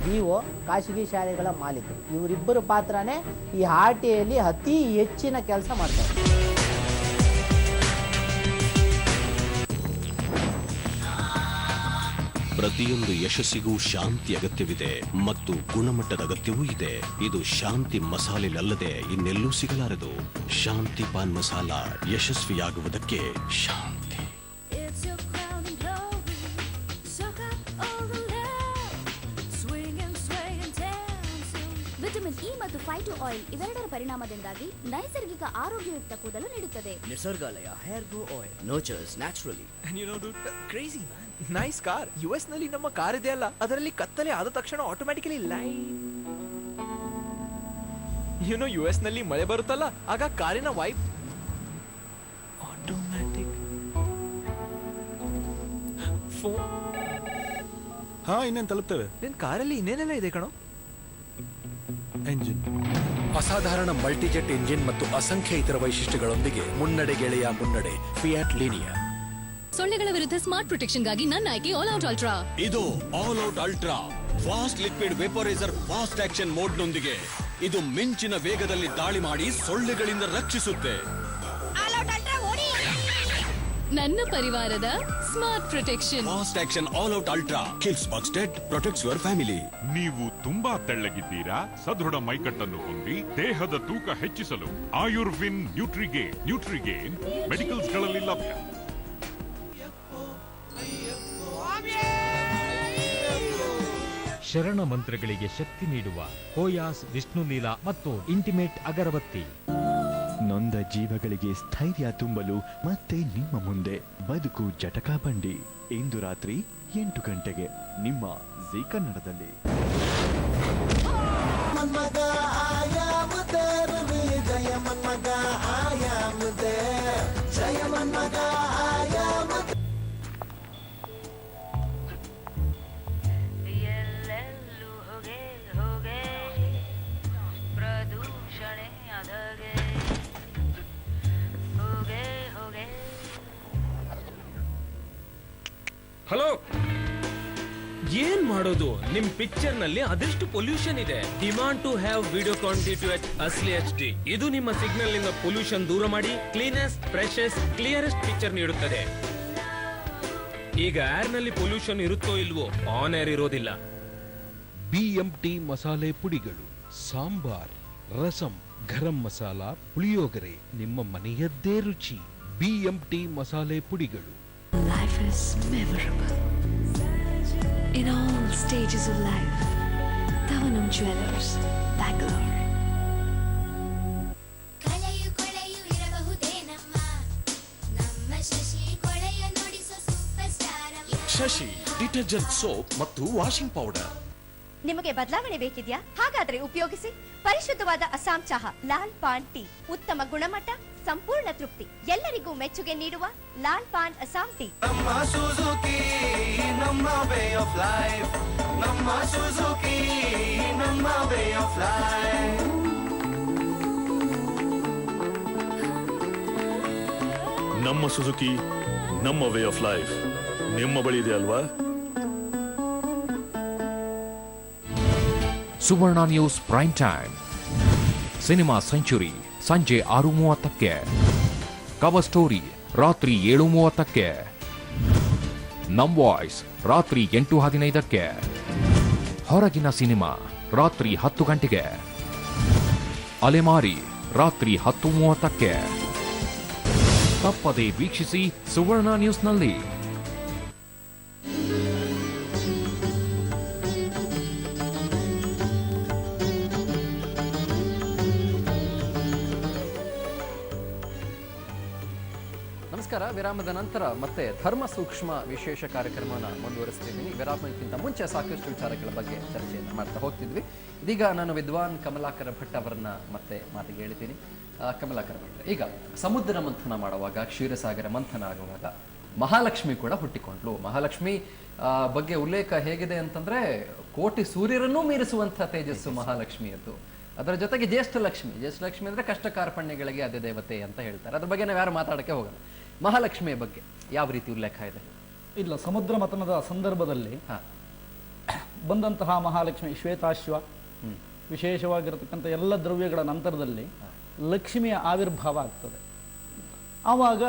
BO, ಖಾಸಗಿ ಶಾಲೆಗಳ ಮಾಲೀಕರು. ಇವರಿಬ್ಬರು ಪಾತ್ರನೇ ಈ RTIಯಲ್ಲಿ ಅತಿ ಹೆಚ್ಚಿನ ಕೆಲಸ ಮಾಡ್ತಾರೆ. ಪ್ರತಿಯೊಂದು ಯಶಸ್ಸಿಗೂ ಶಾಂತಿ ಅಗತ್ಯವಿದೆ ಮತ್ತು ಗುಣಮಟ್ಟದ ಅಗತ್ಯವೂ ಇದೆ. ಇದು ಶಾಂತಿ ಮಸಾಲೆಲಲ್ಲದೆ ಇನ್ನೆಲ್ಲೂ ಸಿಗಲಾರದು. ಶಾಂತಿ ಪಾನ್ ಮಸಾಲ ಯಶಸ್ವಿಯಾಗುವುದಕ್ಕೆ ಶಾಂತಿ. ವಿಟಮಿನ್ ಇ ಮತ್ತು ಫೈಟೋ ಆಯಿಲ್ ಇವೆರಡರ ಪರಿಣಾಮದಿಂದಾಗಿ ನೈಸರ್ಗಿಕ ಆರೋಗ್ಯಯುಕ್ತ ಕೂದಲು ನೀಡುತ್ತದೆ. Nisargalaya hair grow oil nurtures naturally. And you know, dude, crazy man. Nice car. US ನಲ್ಲಿ ನಮ್ಮ ಕಾರ್ ಇದೆ ಅಲ್ಲ, ಅದರಲ್ಲಿ ಕತ್ತಲೆ ಆದ ತಕ್ಷಣ ಆಟೋಮ್ಯಾಟಿಕಲಿ ಲೈಟ್. US ನಲ್ಲಿ ಮಳೆ ಬರುತ್ತಲ್ಲ, ಆಗ ಕಾರಿನ ವೈಪ್ ಆಟೋಮ್ಯಾಟಿಕ್ ಫೋನ್. ಹಾ, ಇನ್ನೇನು ತಲುಪ್ತೇವೆ. ನಿನ್ ಕಾರಲ್ಲಿ ಇನ್ನೇನೆಲ್ಲ ಇದೆ ಕಣೋ? ಎಂಜಿನ್, ಅಸಾಧಾರಣ ಮಲ್ಟಿಜೆಟ್ ಇಂಜಿನ್ ಮತ್ತು ಅಸಂಖ್ಯ ಇತರ ವೈಶಿಷ್ಟ್ಯಗಳೊಂದಿಗೆ ಮುನ್ನಡೆ ಗೆಳೆಯ ಮುನ್ನಡೆ ಫಿಯಾಟ್ ಲೀನಿಯಾ. ಸೊಳ್ಳೆಗಳ ವಿರುದ್ಧ ಸ್ಮಾರ್ಟ್ ಪ್ರೊಟೆಕ್ಷನ್ಗಾಗಿ ನನ್ನ ಆಯ್ಕೆ ಆಲ್ ಔಟ್ ಅಲ್ಟ್ರಾ. ಇದು all out ultra fast liquid vaporiser fast action mode ನೊಂದಿಗೆ. ಇದು ಮಿಂಚಿನ ವೇಗದಲ್ಲಿ ದಾಳಿ ಮಾಡಿ ಸೊಳ್ಳೆಗಳಿಂದ ರಕ್ಷಿಸುತ್ತೆ. ನನ್ನ ಪರಿವಾರದ smart protection. Fast action all out ultra kills bugs dead, protects your family. ನೀವು ತುಂಬಾ ತೆಳ್ಳಗಿದ್ದೀರಾ? ಸದೃಢ ಮೈಕಟ್ಟನ್ನು ಹೊಂದಿ ದೇಹದ ತೂಕ ಹೆಚ್ಚಿಸಲು ಆಯುರ್ವಿನ್ ನ್ಯೂಟ್ರಿಗೇನ್ ಮೆಡಿಕಲ್ಸ್ ಗಳಲ್ಲಿ ಲಭ್ಯ. ಶರಣ ಮಂತ್ರಗಳಿಗೆ ಶಕ್ತಿ ನೀಡುವ ಕೋಯಾಸ್ ವಿಷ್ಣುಲೀಲಾ ಮತ್ತು ಇಂಟಿಮೇಟ್ ಅಗರಬತ್ತಿ. ನೊಂದ ಜೀವಗಳಿಗೆ ಸ್ಥೈರ್ಯ ತುಂಬಲು ಮತ್ತೆ ನಿಮ್ಮ ಮುಂದೆ ಬದುಕು ಜಟಕಾ ಬಂಡಿ. ಇಂದು ರಾತ್ರಿ 8 ಗಂಟೆಗೆ ನಿಮ್ಮ ಜೀ ಕನ್ನಡದಲ್ಲಿ. ಹಲೋ, ಏನ್ ಮಾಡೋದು? ನಿಮ್ ಪಿಕ್ಚರ್ ನಲ್ಲಿ ಅದೆಷ್ಟು ಪೊಲ್ಯೂಷನ್ ಇದೆ. Demand to have video quantity at ಅಸ್ಲಿ HD. ಇದು ನಿಮ್ಮ ಸಿಗ್ನಲ್ ನಿಂದ ಪೊಲ್ಯೂಷನ್ ದೂರ ಮಾಡಿ ಕ್ಲೀನೆಸ್ಟ್, ಫ್ರೆಶೆಸ್ಟ್, ಕ್ಲಿಯರೆಸ್ಟ್ ಪಿಕ್ಚರ್ ನೀಡುತ್ತದೆ. ಈಗ ಏರ್ ನಲ್ಲಿ ಪೊಲ್ಯೂಷನ್ ಇರುತ್ತೋ ಇಲ್ವೋ, ಆನ್ ಏರ್ ಇರೋದಿಲ್ಲ. BMT ಮಸಾಲೆ ಪುಡಿಗಳು, ಸಾಂಬಾರ್, ರಸಂ, ಗರಂ ಮಸಾಲ, ಪುಳಿಯೋಗರೆ, ನಿಮ್ಮ ಮನೆಯದ್ದೇ ರುಚಿ. BMT ಮಸಾಲೆ ಪುಡಿಗಳು. Life is memorable in all stages of life. Tavanam Jewelers, Bangalore. ಕಳೆಯು ಕೊಳೆಯು ಇರಬಹುದೇ ನಮ್ಮ ಶಶಿ ಕೊಳೆಯ ನುಡಿಸೋ super star. Shashi detergent soap ಮತ್ತು ವಾಷಿಂಗ್ ಪೌಡರ್. ನಿಮಗೆ ಬದಲಾವಣೆ ಬೇಕಿದ್ಯಾ? ಹಾಗಾದ್ರೆ ಉಪಯೋಗಿಸಿ ಪರಿಶುದ್ಧವಾದ ಅಸ್ಸಾಂ ಚಹಾ ಲಾಲ್ ಪಾನ್ ಟೀ. ಉತ್ತಮ ಗುಣಮಟ್ಟ, ಸಂಪೂರ್ಣ ತೃಪ್ತಿ, ಎಲ್ಲರಿಗೂ ಮೆಚ್ಚುಗೆ ನೀಡುವ ಲಾಲ್ ಪಾನ್ ಅಸ್ಸಾಂ ಟೀ. ನಮ್ಮ ಸುಜುಕಿ, ನಮ್ಮ ವೇ ಆಫ್ ಲೈಫ್. ನಮ್ಮ ಸುಜುಕಿ, ನಮ್ಮ ವೇ ಆಫ್ ಲೈಫ್. ನಮ್ಮ ಸುಜುಕಿ, ನಮ್ಮ ವೇ ಆಫ್ ಲೈಫ್ ನಿಮ್ಮ ಬಳಿ ಇದೆ ಅಲ್ವಾ? Suvarna news prime time. Cinema century ಸಂಜೆ 6:30ಕ್ಕೆ. ಕವರ್ ಸ್ಟೋರಿ ರಾತ್ರಿ 7:30ಕ್ಕೆ. ನಮ್ ವಾಯ್ಸ್ ರಾತ್ರಿ 8:15ಕ್ಕೆ. ಹೊರಗಿನ ಸಿನಿಮಾ ರಾತ್ರಿ 10 ಗಂಟೆಗೆ. ಅಲೆಮಾರಿ ರಾತ್ರಿ 10:30ಕ್ಕೆ. ತಪ್ಪದೇ ವೀಕ್ಷಿಸಿ ಸುವರ್ಣ ನ್ಯೂಸ್ನಲ್ಲಿ. ನಮಸ್ಕಾರ. ವಿರಾಮದ ನಂತರ ಮತ್ತೆ ಧರ್ಮ ಸೂಕ್ಷ್ಮ ವಿಶೇಷ ಕಾರ್ಯಕ್ರಮನ ಮುಂದುವರಿಸ್ತಿದ್ದೀನಿ. ವಿರಾಮಕ್ಕಿಂತ ಮುಂಚೆ ಸಾಕಷ್ಟು ವಿಚಾರಗಳ ಬಗ್ಗೆ ಚರ್ಚೆಯನ್ನು ಮಾಡ್ತಾ ಹೋಗ್ತಿದ್ವಿ. ಇದೀಗ ನಾನು ವಿದ್ವಾನ್ ಕಮಲಾಕರ ಭಟ್ ಅವರನ್ನ ಮತ್ತೆ ಮಾತಿಗೆ ಹೇಳ್ತೀನಿ. ಕಮಲಾಕರ ಭಟ್, ಈಗ ಸಮುದ್ರ ಮಂಥನ ಮಾಡುವಾಗ, ಕ್ಷೀರಸಾಗರ ಮಂಥನ ಆಗುವಾಗ ಮಹಾಲಕ್ಷ್ಮಿ ಕೂಡ ಹುಟ್ಟಿಕೊಂಡ್ಲು. ಮಹಾಲಕ್ಷ್ಮಿ ಬಗ್ಗೆ ಉಲ್ಲೇಖ ಹೇಗಿದೆ ಅಂತಂದ್ರೆ, ಕೋಟಿ ಸೂರ್ಯರನ್ನೂ ಮೀರಿಸುವಂಥ ತೇಜಸ್ಸು ಮಹಾಲಕ್ಷ್ಮಿಯದ್ದು. ಅದರ ಜೊತೆಗೆ ಜ್ಯೇಷ್ಠಲಕ್ಷ್ಮಿ ಅಂದ್ರೆ ಕಷ್ಟ ಕಾರ್ಪಣ್ಯಗಳಿಗೆ ಅದೇ ದೇವತೆ ಅಂತ ಹೇಳ್ತಾರೆ. ಅದ್ರ ಬಗ್ಗೆ ನಾವು ಯಾರು ಮಾತಾಡಕ್ಕೆ ಹೋಗಲ್ಲ. ಮಹಾಲಕ್ಷ್ಮಿಯ ಬಗ್ಗೆ ಯಾವ ರೀತಿ ಉಲ್ಲೇಖ ಇದೆ? ಇಲ್ಲ, ಸಮುದ್ರ ಮಥನದ ಸಂದರ್ಭದಲ್ಲಿ ಬಂದಂತಹ ಮಹಾಲಕ್ಷ್ಮಿ ಶ್ವೇತಾಶ್ವ ವಿಶೇಷವಾಗಿರತಕ್ಕಂಥ ಎಲ್ಲ ದ್ರವ್ಯಗಳ ನಂತರದಲ್ಲಿ ಲಕ್ಷ್ಮಿಯ ಆವಿರ್ಭಾವ ಆಗ್ತದೆ. ಆವಾಗ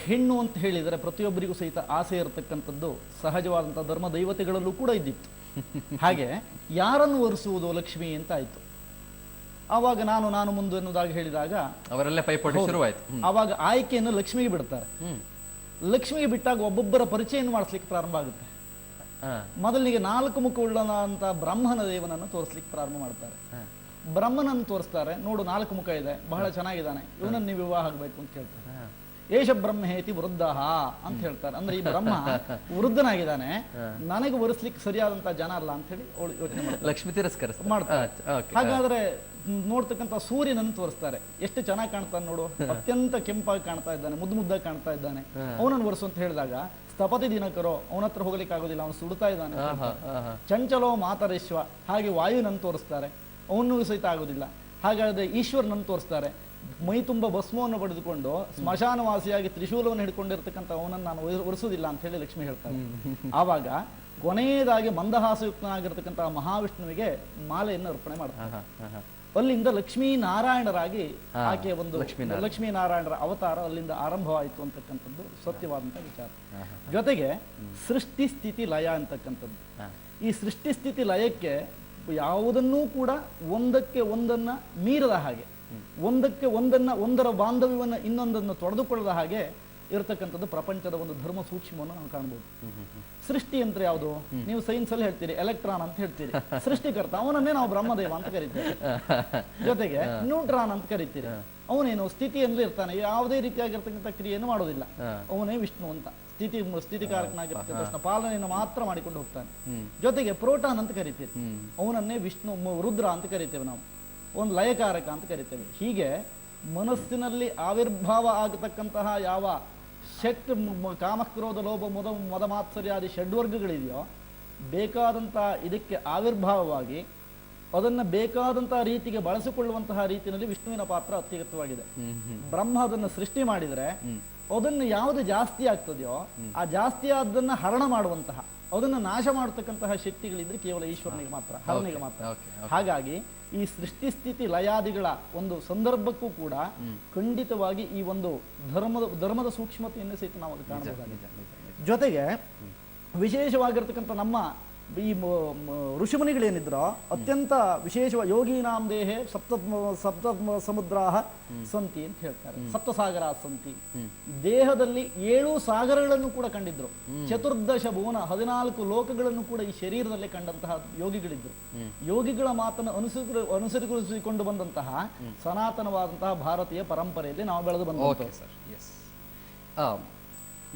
ಹೆಣ್ಣು ಅಂತ ಹೇಳಿದರೆ ಪ್ರತಿಯೊಬ್ಬರಿಗೂ ಸಹಿತ ಆಸೆ ಇರತಕ್ಕಂಥದ್ದು ಸಹಜವಾದಂಥ ಧರ್ಮ ದೈವತೆಗಳಲ್ಲೂ ಕೂಡ ಇದ್ದಿತ್ತು. ಹಾಗೆ ಯಾರನ್ನು ಒರೆಸುವುದು ಲಕ್ಷ್ಮಿ ಅಂತ ಆಯಿತು. ಆವಾಗ ನಾನು ಮುಂದೆ ಎನ್ನುವುದಾಗಿ ಹೇಳಿದಾಗ ಅವರೆಲ್ಲ ಪೈಪೋಟಿ ಶುರುವಾಯಿತು. ಆವಾಗ ಆಯ್ಕೆಯನ್ನು ಲಕ್ಷ್ಮಿಗೆ ಬಿಡ್ತಾರೆ. ಲಕ್ಷ್ಮಿಗೆ ಬಿಟ್ಟಾಗ ಒಬ್ಬೊಬ್ಬರ ಪರಿಚಯವನ್ನು ಮಾಡಿಸ್ಲಿಕ್ಕೆ ಪ್ರಾರಂಭ ಆಗುತ್ತೆ. ಮೊದಲಿಗೆ 4 ಮುಖವುಳ್ಳಂತ ಬ್ರಹ್ಮನ ದೇವನನ್ನು ತೋರಿಸ್ಲಿಕ್ಕೆ ಪ್ರಾರಂಭ ಮಾಡ್ತಾರೆ. ಬ್ರಹ್ಮನನ್ನು ತೋರಿಸ್ತಾರೆ, ನೋಡು 4 ಮುಖ ಇದೆ, ಬಹಳ ಚೆನ್ನಾಗಿದ್ದಾನೆ, ಇವನನ್ನು ನೀವು ವಿವಾಹ ಆಗಬೇಕು ಅಂತ ಹೇಳ್ತಾರೆ. ಏಷ ಬ್ರಹ್ಮೇತಿ ವೃದ್ಧ ಅಂತ ಹೇಳ್ತಾರೆ. ಅಂದ್ರೆ ಈ ಬ್ರಹ್ಮ ವೃದ್ಧನಾಗಿದ್ದಾನೆ, ನನಗೆ ಒರೆಸ್ಲಿಕ್ಕೆ ಸರಿಯಾದಂತ ಜನ ಅಲ್ಲ ಅಂತ ಹೇಳಿ ಯೋಚನೆ ಮಾಡ್ತಾರೆ. ಲಕ್ಷ್ಮಿ ತಿರಸ್ಕರ ಮಾಡ್ತಾರೆ. ಹಾಗಾದ್ರೆ ನೋಡ್ತಕ್ಕಂಥ ಸೂರ್ಯನನ್ನು ತೋರಿಸ್ತಾರೆ. ಎಷ್ಟು ಚೆನ್ನಾಗಿ ಕಾಣ್ತಾನೆ ನೋಡು, ಅತ್ಯಂತ ಕೆಂಪಾಗಿ ಕಾಣ್ತಾ ಇದ್ದಾನೆ, ಮುದ್ದಾಗಿ ಕಾಣ್ತಾ ಇದ್ದಾನೆ, ಅವನನ್ನು ಒರೆಸು ಅಂತ ಹೇಳಿದಾಗ ಸ್ಥಪತಿ ದಿನಕರೋ ಅವನ ಹತ್ರ ಹೋಗ್ಲಿಕ್ಕೆ ಆಗೋದಿಲ್ಲ, ಅವನು ಸುಡ್ತಾ ಇದ್ದಾನೆ. ಚಂಚಲೋ ಮಾತರೇಶ್ವ, ಹಾಗೆ ವಾಯುನನ್ನು ತೋರಿಸ್ತಾರೆ, ಅವನು ಸಹಿತ ಆಗೋದಿಲ್ಲ. ಹಾಗಾದ್ರೆ ಈಶ್ವರನನ್ನು ತೋರಿಸ್ತಾರೆ, ಮೈ ತುಂಬ ಭಸ್ಮವನ್ನು ಪಡೆದುಕೊಂಡು ಸ್ಮಶಾನವಾಸಿಯಾಗಿ ತ್ರಿಶೂಲವನ್ನು ಹಿಡ್ಕೊಂಡಿರ್ತಕ್ಕಂಥ ಅವನನ್ನು ನಾನು ಒರೆಸುವುದಿಲ್ಲ ಅಂತ ಹೇಳಿ ಲಕ್ಷ್ಮಿ ಹೇಳ್ತಾರೆ. ಆವಾಗ ಕೊನೆಯದಾಗಿ ಮಂದಹಾಸಯುಕ್ತನಾಗಿರ್ತಕ್ಕಂಥ ಮಹಾವಿಷ್ಣುವಿಗೆ ಮಾಲೆಯನ್ನು ಅರ್ಪಣೆ ಮಾಡ್ತಾರೆ. ಅಲ್ಲಿಂದ ಲಕ್ಷ್ಮೀನಾರಾಯಣರಾಗಿ ಆಕೆ ಒಂದು ಲಕ್ಷ್ಮೀನಾರಾಯಣರ ಅವತಾರ ಅಲ್ಲಿಂದ ಆರಂಭವಾಯಿತು ಅಂತಕ್ಕಂಥದ್ದು ಸತ್ಯವಾದಂಥ ವಿಚಾರ. ಜೊತೆಗೆ ಸೃಷ್ಟಿ ಸ್ಥಿತಿ ಲಯ ಅಂತಕ್ಕಂಥದ್ದು, ಈ ಸೃಷ್ಟಿ ಸ್ಥಿತಿ ಲಯಕ್ಕೆ ಯಾವುದನ್ನೂ ಕೂಡ ಒಂದಕ್ಕೆ ಒಂದನ್ನ ಮೀರದ ಹಾಗೆ, ಒಂದಕ್ಕೆ ಒಂದರ ಬಾಂಧವ್ಯವನ್ನು ಇನ್ನೊಂದನ್ನು ತೊಡೆದುಕೊಳ್ಳದ ಹಾಗೆ ಇರತಕ್ಕಂಥದ್ದು ಪ್ರಪಂಚದ ಒಂದು ಧರ್ಮ ಸೂಕ್ಷ್ಮವನ್ನು ನಾವು ಕಾಣಬಹುದು. ಸೃಷ್ಟಿ ಅಂದ್ರೆ ಯಾವುದು? ನೀವು ಸೈನ್ಸ್ ಅಲ್ಲಿ ಹೇಳ್ತೀರಿ ಎಲೆಕ್ಟ್ರಾನ್ ಅಂತ ಹೇಳ್ತೀರಿ, ಸೃಷ್ಟಿಕರ್ತ ಅವನನ್ನೇ ನಾವು ಬ್ರಹ್ಮದೇವ ಅಂತ ಕರಿತೀವಿ. ಜೊತೆಗೆ ನ್ಯೂಟ್ರಾನ್ ಅಂತ ಕರಿತೀರಿ, ಅವನೇನು ಸ್ಥಿತಿಯಲ್ಲಿ ಇರ್ತಾನೆ, ಯಾವುದೇ ರೀತಿಯಾಗಿರ್ತಕ್ಕಂಥ ಕ್ರಿಯೆಯನ್ನು ಮಾಡೋದಿಲ್ಲ, ಅವನೇ ವಿಷ್ಣು ಅಂತ. ಸ್ಥಿತಿಕಾರಕನಾಗಿರ್ತಕ್ಕಂಥ ಪಾಲನೆಯನ್ನು ಮಾತ್ರ ಮಾಡಿಕೊಂಡು ಹೋಗ್ತಾನೆ. ಜೊತೆಗೆ ಪ್ರೋಟಾನ್ ಅಂತ ಕರಿತೀರಿ, ಅವನನ್ನೇ ವಿಷ್ಣು ರುದ್ರ ಅಂತ ಕರಿತೇವೆ ನಾವು, ಒಂದು ಲಯಕಾರಕ ಅಂತ ಕರಿತೇವೆ. ಹೀಗೆ ಮನಸ್ಸಿನಲ್ಲಿ ಆವಿರ್ಭಾವ ಆಗತಕ್ಕಂತಹ ಯಾವ ಕಾಮಕ್ರೋಧ ಲೋಭ ಮದ ಮಾತ್ಸರ್ಯಾದಿ ಷಡ್ವರ್ಗಗಳಿದೆಯೋ, ಬೇಕಾದಂತಹ ಇದಕ್ಕೆ ಆವಿರ್ಭಾವವಾಗಿ ಅದನ್ನು ಬೇಕಾದಂತಹ ರೀತಿಗೆ ಬಳಸಿಕೊಳ್ಳುವಂತಹ ರೀತಿಯಲ್ಲಿ ವಿಷ್ಣುವಿನ ಪಾತ್ರ ಅತ್ಯಗತ್ಯವಾಗಿದೆ. ಬ್ರಹ್ಮ ಅದನ್ನು ಸೃಷ್ಟಿ ಮಾಡಿದರೆ ಅದನ್ನು ಯಾವುದು ಜಾಸ್ತಿ ಆಗ್ತದೆಯೋ ಆ ಜಾಸ್ತಿ ಆದನ್ನ ಹರಣ ಮಾಡುವಂತಹ, ಅದನ್ನು ನಾಶ ಮಾಡತಕ್ಕಂತಹ ಶಕ್ತಿಗಳಿದ್ರೆ ಕೇವಲ ಈಶ್ವರನಿಗೆ ಮಾತ್ರ, ಹರನಿಗೆ ಮಾತ್ರ. ಹಾಗಾಗಿ ಈ ಸೃಷ್ಟಿ ಸ್ಥಿತಿ ಲಯಾದಿಗಳ ಒಂದು ಸಂದರ್ಭಕ್ಕೂ ಕೂಡ ಖಂಡಿತವಾಗಿ ಈ ಒಂದು ಧರ್ಮದ ಸೂಕ್ಷ್ಮತೆಯನ್ನು ಸಹಿತ ನಾವು ಅದು ಕಾಣಬಹುದಾಗಿದೆ. ಜೊತೆಗೆ ವಿಶೇಷವಾಗಿರ್ತಕ್ಕಂಥ ನಮ್ಮ ಈ ಋಷಿಮುನಿಗಳೇನಿದ್ರೋ ಅತ್ಯಂತ ವಿಶೇಷವಾಗಿ ಯೋಗೀನಾಂ ದೇಹೆ ಸಪ್ತ ಸಮುದ್ರಾಹ ಸಂತಿ ಅಂತ ಹೇಳ್ತಾರೆ, ಸಪ್ತಸಾಗರ ಸಂತಿ. ದೇಹದಲ್ಲಿ 7 ಸಾಗರಗಳನ್ನು ಕೂಡ ಕಂಡಿದ್ರು, 14 ಭುವನ 14 ಲೋಕಗಳನ್ನು ಕೂಡ ಈ ಶರೀರದಲ್ಲಿ ಕಂಡಂತಹ ಯೋಗಿಗಳಿದ್ರು. ಯೋಗಿಗಳ ಮಾತನ್ನು ಅನುಸರಿಸಿಕೊಂಡು ಬಂದಂತಹ ಸನಾತನವಾದಂತಹ ಭಾರತೀಯ ಪರಂಪರೆಯಲ್ಲಿ ನಾವು ಬೆಳೆದು ಬಂದ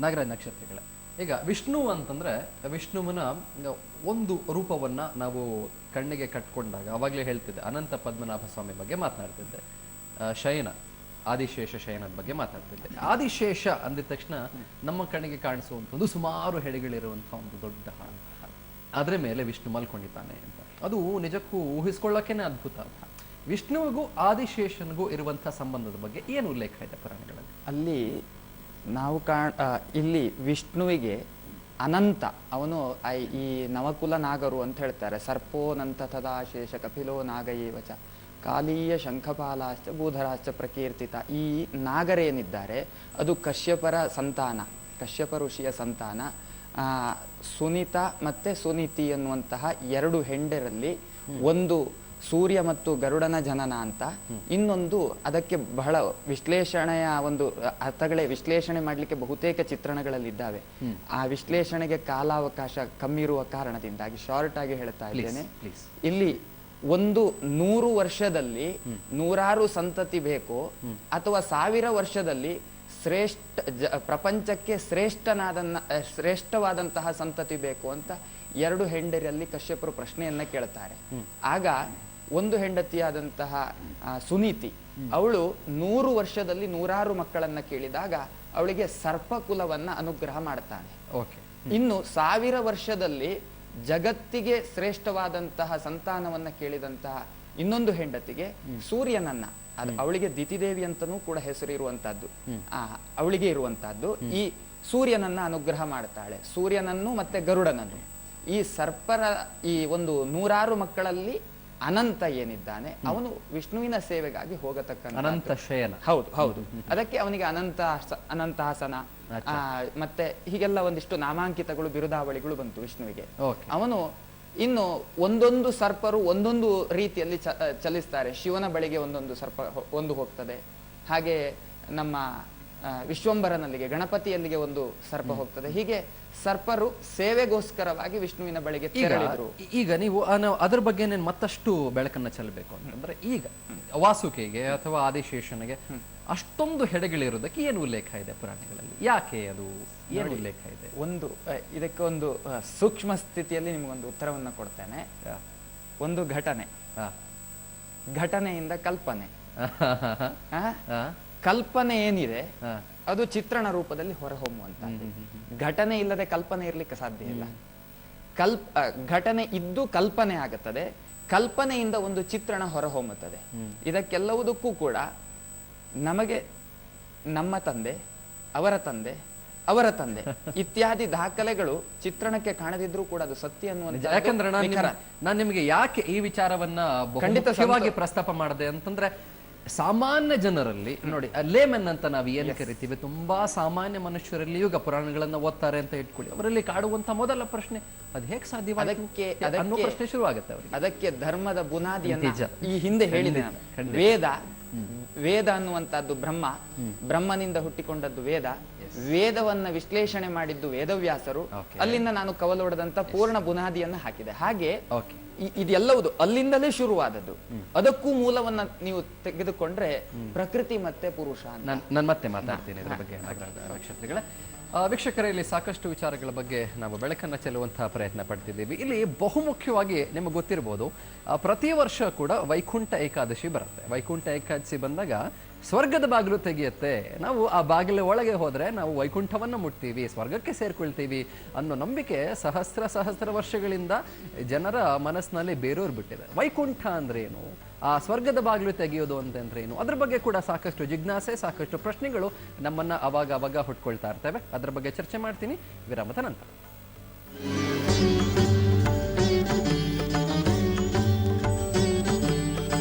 ನಾಗರಾಜ ನಕ್ಷತ್ರಗಳೇ. ಈಗ ವಿಷ್ಣು ಅಂತಂದ್ರೆ ವಿಷ್ಣುವಿನ ಒಂದು ರೂಪವನ್ನ ನಾವು ಕಣ್ಣಿಗೆ ಕಟ್ಕೊಂಡಾಗ ಅವಾಗಲೇ ಹೇಳ್ತಿದ್ದೆ, ಅನಂತ ಪದ್ಮನಾಭ ಸ್ವಾಮಿ ಬಗ್ಗೆ ಮಾತನಾಡ್ತಿದ್ದೆ, ಶಯನ ಆದಿಶೇಷ ಶಯನದ ಬಗ್ಗೆ ಮಾತಾಡ್ತಿದ್ದೆ. ಆದಿಶೇಷ ಅಂದಿದ ತಕ್ಷಣ ನಮ್ಮ ಕಣ್ಣಿಗೆ ಕಾಣಿಸುವಂಥದ್ದು ಸುಮಾರು ಹೆಡೆಗಳಿರುವಂತಹ ಒಂದು ದೊಡ್ಡ ಹಾಡು, ಅದರ ಮೇಲೆ ವಿಷ್ಣು ಮಲ್ಕೊಂಡಿದ್ದಾನೆ ಅಂತ. ಅದು ನಿಜಕ್ಕೂ ಊಹಿಸ್ಕೊಳ್ಳೋಕೆನೆ ಅದ್ಭುತ. ವಿಷ್ಣುವಿಗೂ ಆದಿಶೇಷನಿಗೂ ಇರುವಂತಹ ಸಂಬಂಧದ ಬಗ್ಗೆ ಏನು ಉಲ್ಲೇಖ ಇದೆ ಪುರಾಣಗಳಲ್ಲಿ? ಅಲ್ಲಿ ನಾವು ಇಲ್ಲಿ ವಿಷ್ಣುವಿಗೆ ಅನಂತ, ಅವನು ಈ ನವಕುಲ ನಾಗರು ಅಂತ ಹೇಳ್ತಾರೆ. ಸರ್ಪೋನಂತ ತದಾಶೇಷ ಕಪಿಲೋ ನಾಗಯೇವಚ ಕಾಲೀಯ ಶಂಖಪಾಲಾಶ್ಚ ಭೂಧರಾಶ್ಚ ಪ್ರಕೀರ್ತಿತ. ಈ ನಾಗರೇನಿದ್ದಾರೆ ಅದು ಕಶ್ಯಪರ ಸಂತಾನ, ಕಶ್ಯಪ ಋಷಿಯ ಸಂತಾನ. ಸುನಿತ ಮತ್ತೆ ಸುನಿತಿ ಎನ್ನುವಂತಹ 2 ಹೆಂಡರಲ್ಲಿ ಒಂದು ಸೂರ್ಯ ಮತ್ತು ಗರುಡನ ಜನನ ಅಂತ, ಇನ್ನೊಂದು ಅದಕ್ಕೆ ಬಹಳ ವಿಶ್ಲೇಷಣೆಯ ಒಂದು ಅರ್ಥಗಳೇ ವಿಶ್ಲೇಷಣೆ ಮಾಡಲಿಕ್ಕೆ ಬಹುತೇಕ ಚಿತ್ರಣಗಳಲ್ಲಿದ್ದಾವೆ. ಆ ವಿಶ್ಲೇಷಣೆಗೆ ಕಾಲಾವಕಾಶ ಕಮ್ಮಿ ಇರುವ ಕಾರಣದಿಂದಾಗಿ ಶಾರ್ಟ್ ಆಗಿ ಹೇಳ್ತಾ ಇದ್ದೇನೆ. ಇಲ್ಲಿ 100 ವರ್ಷದಲ್ಲಿ 100 ಸಂತತಿ ಬೇಕು ಅಥವಾ 1000 ವರ್ಷದಲ್ಲಿ ಪ್ರಪಂಚಕ್ಕೆ ಶ್ರೇಷ್ಠವಾದಂತಹ ಸಂತತಿ ಬೇಕು ಅಂತ 2 ಹೆಂಡರಲ್ಲಿ ಕಶ್ಯಪರು ಪ್ರಶ್ನೆಯನ್ನ ಕೇಳ್ತಾರೆ. ಆಗ ಒಂದು ಹೆಂಡತಿಯಾದಂತಹ ಸುನೀತಿ ಅವಳು 100 ವರ್ಷದಲ್ಲಿ 100 ಮಕ್ಕಳನ್ನ ಕೇಳಿದಾಗ ಅವಳಿಗೆ ಸರ್ಪಕುಲವನ್ನ ಅನುಗ್ರಹ ಮಾಡ್ತಾನೆ. ಇನ್ನು 1000 ವರ್ಷದಲ್ಲಿ ಜಗತ್ತಿಗೆ ಶ್ರೇಷ್ಠವಾದಂತಹ ಸಂತಾನವನ್ನ ಕೇಳಿದಂತಹ ಇನ್ನೊಂದು ಹೆಂಡತಿಗೆ ಸೂರ್ಯನನ್ನ, ಅವಳಿಗೆ ದಿತಿದೇವಿ ಅಂತನೂ ಕೂಡ ಹೆಸರಿರುವಂತಹದ್ದು, ಅವಳಿಗೆ ಇರುವಂತಹದ್ದು, ಈ ಸೂರ್ಯನನ್ನ ಅನುಗ್ರಹ ಮಾಡ್ತಾಳೆ. ಸೂರ್ಯನನ್ನು ಮತ್ತೆ ಗರುಡನನ್ನು ಈ ಸರ್ಪರ ಈ ಒಂದು 100 ಮಕ್ಕಳಲ್ಲಿ ಅನಂತ ಏನಿದ್ದಾನೆ ಅವನು ವಿಷ್ಣುವಿನ ಸೇವೆಗಾಗಿ ಹೋಗತಕ್ಕಂಥ ಅನಂತ ಶಯನ. ಹೌದು ಹೌದು. ಅದಕ್ಕೆ ಅವನಿಗೆ ಅನಂತಹಾಸನ ಮತ್ತೆ ಹೀಗೆಲ್ಲ ಒಂದಿಷ್ಟು ನಾಮಾಂಕಿತಗಳು ಬಿರುದಾವಳಿಗಳು ಬಂತು ವಿಷ್ಣುವಿಗೆ. ಅವನು ಇನ್ನು ಒಂದೊಂದು ಸರ್ಪರು ಒಂದೊಂದು ರೀತಿಯಲ್ಲಿ ಚಲಿಸ್ತಾರೆ. ಶಿವನ ಬಳಿಗೆ ಒಂದೊಂದು ಸರ್ಪ ಒಂದು ಹೋಗ್ತದೆ, ಹಾಗೆ ನಮ್ಮ ವಿಶ್ವಂಬರನಲ್ಲಿಗೆ ಗಣಪತಿಯಲ್ಲಿಗೆ ಒಂದು ಸರ್ಪ ಹೋಗ್ತದೆ. ಹೀಗೆ ಸರ್ಪರು ಸೇವೆಗೋಸ್ಕರವಾಗಿ ವಿಷ್ಣುವಿನ ಬಳಿಗೆ ತೆರಳಿದ್ರು. ಈಗ ನೀವು ಅದ್ರ ಬಗ್ಗೆ ಮತ್ತಷ್ಟು ಬೆಳಕನ್ನ ಚೆಲ್ಲಬೇಕು ಅಂತಂದ್ರೆ, ಈಗ ವಾಸುಕಿಗೆ ಅಥವಾ ಆದಿಶೇಷನಿಗೆ ಅಷ್ಟೊಂದು ಹೆಡೆಗಳಿರೋದಕ್ಕೆ ಏನು ಉಲ್ಲೇಖ ಇದೆ ಪುರಾಣಗಳಲ್ಲಿ? ಯಾಕೆ ಅದು ಏನು ಉಲ್ಲೇಖ ಇದೆ? ಇದಕ್ಕೆ ಒಂದು ಸೂಕ್ಷ್ಮ ಸ್ಥಿತಿಯಲ್ಲಿ ನಿಮಗೊಂದು ಉತ್ತರವನ್ನ ಕೊಡ್ತೇನೆ. ಒಂದು ಘಟನೆಯಿಂದ ಕಲ್ಪನೆ. ಕಲ್ಪನೆ ಏನಿದೆ ಅದು ಚಿತ್ರಣ ರೂಪದಲ್ಲಿ ಹೊರಹೊಮ್ಮುವಂತ. ಘಟನೆ ಇಲ್ಲದೆ ಕಲ್ಪನೆ ಇರ್ಲಿಕ್ಕೆ ಸಾಧ್ಯ ಇಲ್ಲ. ಘಟನೆ ಇದ್ದು ಕಲ್ಪನೆ ಆಗುತ್ತದೆ, ಕಲ್ಪನೆಯಿಂದ ಒಂದು ಚಿತ್ರಣ ಹೊರಹೊಮ್ಮುತ್ತದೆ. ಇದಕ್ಕೆಲ್ಲವುದಕ್ಕೂ ಕೂಡ ನಮಗೆ ನಮ್ಮ ತಂದೆ, ಅವರ ತಂದೆ, ಅವರ ತಂದೆ ಇತ್ಯಾದಿ ದಾಖಲೆಗಳು ಚಿತ್ರಣಕ್ಕೆ ಕಾಣದಿದ್ರೂ ಕೂಡ ಅದು ಸತ್ಯ ಅನ್ನುವಂತ. ಯಾಕಂದ್ರೆ ನಾನು ನಿಮಗೆ ಯಾಕೆ ಈ ವಿಚಾರವನ್ನ ಖಂಡಿತವಾಗಿ ಪ್ರಸ್ತಾಪ ಮಾಡಿದೆ ಅಂತಂದ್ರೆ, ಸಾಮಾನ್ಯ ಜನರಲ್ಲಿ ನೋಡಿ, ಲೇಮನ್ ಅಂತ ನಾವು ಏನು ಕರಿತೀವಿ, ತುಂಬಾ ಸಾಮಾನ್ಯ ಮನುಷ್ಯರಲ್ಲಿ ಈಗ ಪುರಾಣಗಳನ್ನ ಓದ್ತಾರೆ ಅಂತ ಇಟ್ಕೊಳ್ಳಿ, ಅವರಲ್ಲಿ ಕಾಡುವಂತ ಮೊದಲ ಪ್ರಶ್ನೆ ಅದು ಹೇಗೆ ಸಾಧ್ಯ ಅನ್ನೋ ಪ್ರಶ್ನೆ ಶುರು ಆಗುತ್ತೆ ಅವರಿಗೆ. ಅದಕ್ಕೆ ಧರ್ಮದ ಬುನಾದಿಯನ್ನ ಈ ಹಿಂದೆ ಹೇಳಿದೆ ನಾನು. ವೇದ ಅನ್ನುವಂತಹದ್ದು ಬ್ರಹ್ಮನಿಂದ ಹುಟ್ಟಿಕೊಂಡದ್ದು ವೇದ. ವೇದವನ್ನ ವಿಶ್ಲೇಷಣೆ ಮಾಡಿದ್ದು ವೇದವ್ಯಾಸರು. ಅಲ್ಲಿಂದ ನಾನು ಕವಲೊಡೆದಂತ ಪೂರ್ಣ ಬುನಾದಿಯನ್ನ ಹಾಕಿದೆ. ಹಾಗೆ ಇದೆಲ್ಲವುದು ಅಲ್ಲಿಂದಲೇ ಶುರುವಾದದ್ದು. ಅದಕ್ಕೂ ಮೂಲವನ್ನ ನೀವು ತೆಗೆದುಕೊಂಡ್ರೆ ಪ್ರಕೃತಿ ಮತ್ತೆ ಪುರುಷ. ನಾನು ಮತ್ತೆ ಮಾತಾಡ್ತೀನಿ ಇದ್ರ ಬಗ್ಗೆ ನಕ್ಷತ್ರಗಳೇ. ವೀಕ್ಷಕರೇ, ಇಲ್ಲಿ ಸಾಕಷ್ಟು ವಿಚಾರಗಳ ಬಗ್ಗೆ ನಾವು ಬೆಳಕನ್ನು ಚೆಲ್ಲುವಂತಹ ಪ್ರಯತ್ನ ಪಡ್ತಿದ್ದೀವಿ. ಇಲ್ಲಿ ಬಹುಮುಖ್ಯವಾಗಿ ನಿಮಗೆ ಗೊತ್ತಿರಬಹುದು, ಪ್ರತಿ ವರ್ಷ ಕೂಡ ವೈಕುಂಠ ಏಕಾದಶಿ ಬರುತ್ತೆ. ವೈಕುಂಠ ಏಕಾದಶಿ ಬಂದಾಗ ಸ್ವರ್ಗದ ಬಾಗಿಲು ತೆಗೆಯುತ್ತೆ, ನಾವು ಆ ಬಾಗಿಲ ಒಳಗೆ ಹೋದ್ರೆ ನಾವು ವೈಕುಂಠವನ್ನ ಮುಟ್ತೀವಿ, ಸ್ವರ್ಗಕ್ಕೆ ಸೇರ್ಕೊಳ್ತೀವಿ ಅನ್ನೋ ನಂಬಿಕೆ ಸಹಸ್ರ ವರ್ಷಗಳಿಂದ ಜನರ ಮನಸ್ಸಿನಲ್ಲಿ ಬೇರೂರು ಬಿಟ್ಟಿದೆ. ವೈಕುಂಠ ಅಂದ್ರೆ ಏನು, ಆ ಸ್ವರ್ಗದ ಬಾಗಿಲು ತೆಗೆಯೋದು ಅಂತಂದ್ರೆ ಏನು, ಅದ್ರ ಬಗ್ಗೆ ಕೂಡ ಸಾಕಷ್ಟು ಜಿಜ್ಞಾಸೆ, ಸಾಕಷ್ಟು ಪ್ರಶ್ನೆಗಳು ನಮ್ಮನ್ನ ಅವಾಗ ಹುಟ್ಕೊಳ್ತಾ ಇರ್ತವೆ. ಅದ್ರ ಬಗ್ಗೆ ಚರ್ಚೆ ಮಾಡ್ತೀನಿ ವಿರಾಮದ ನಂತರ.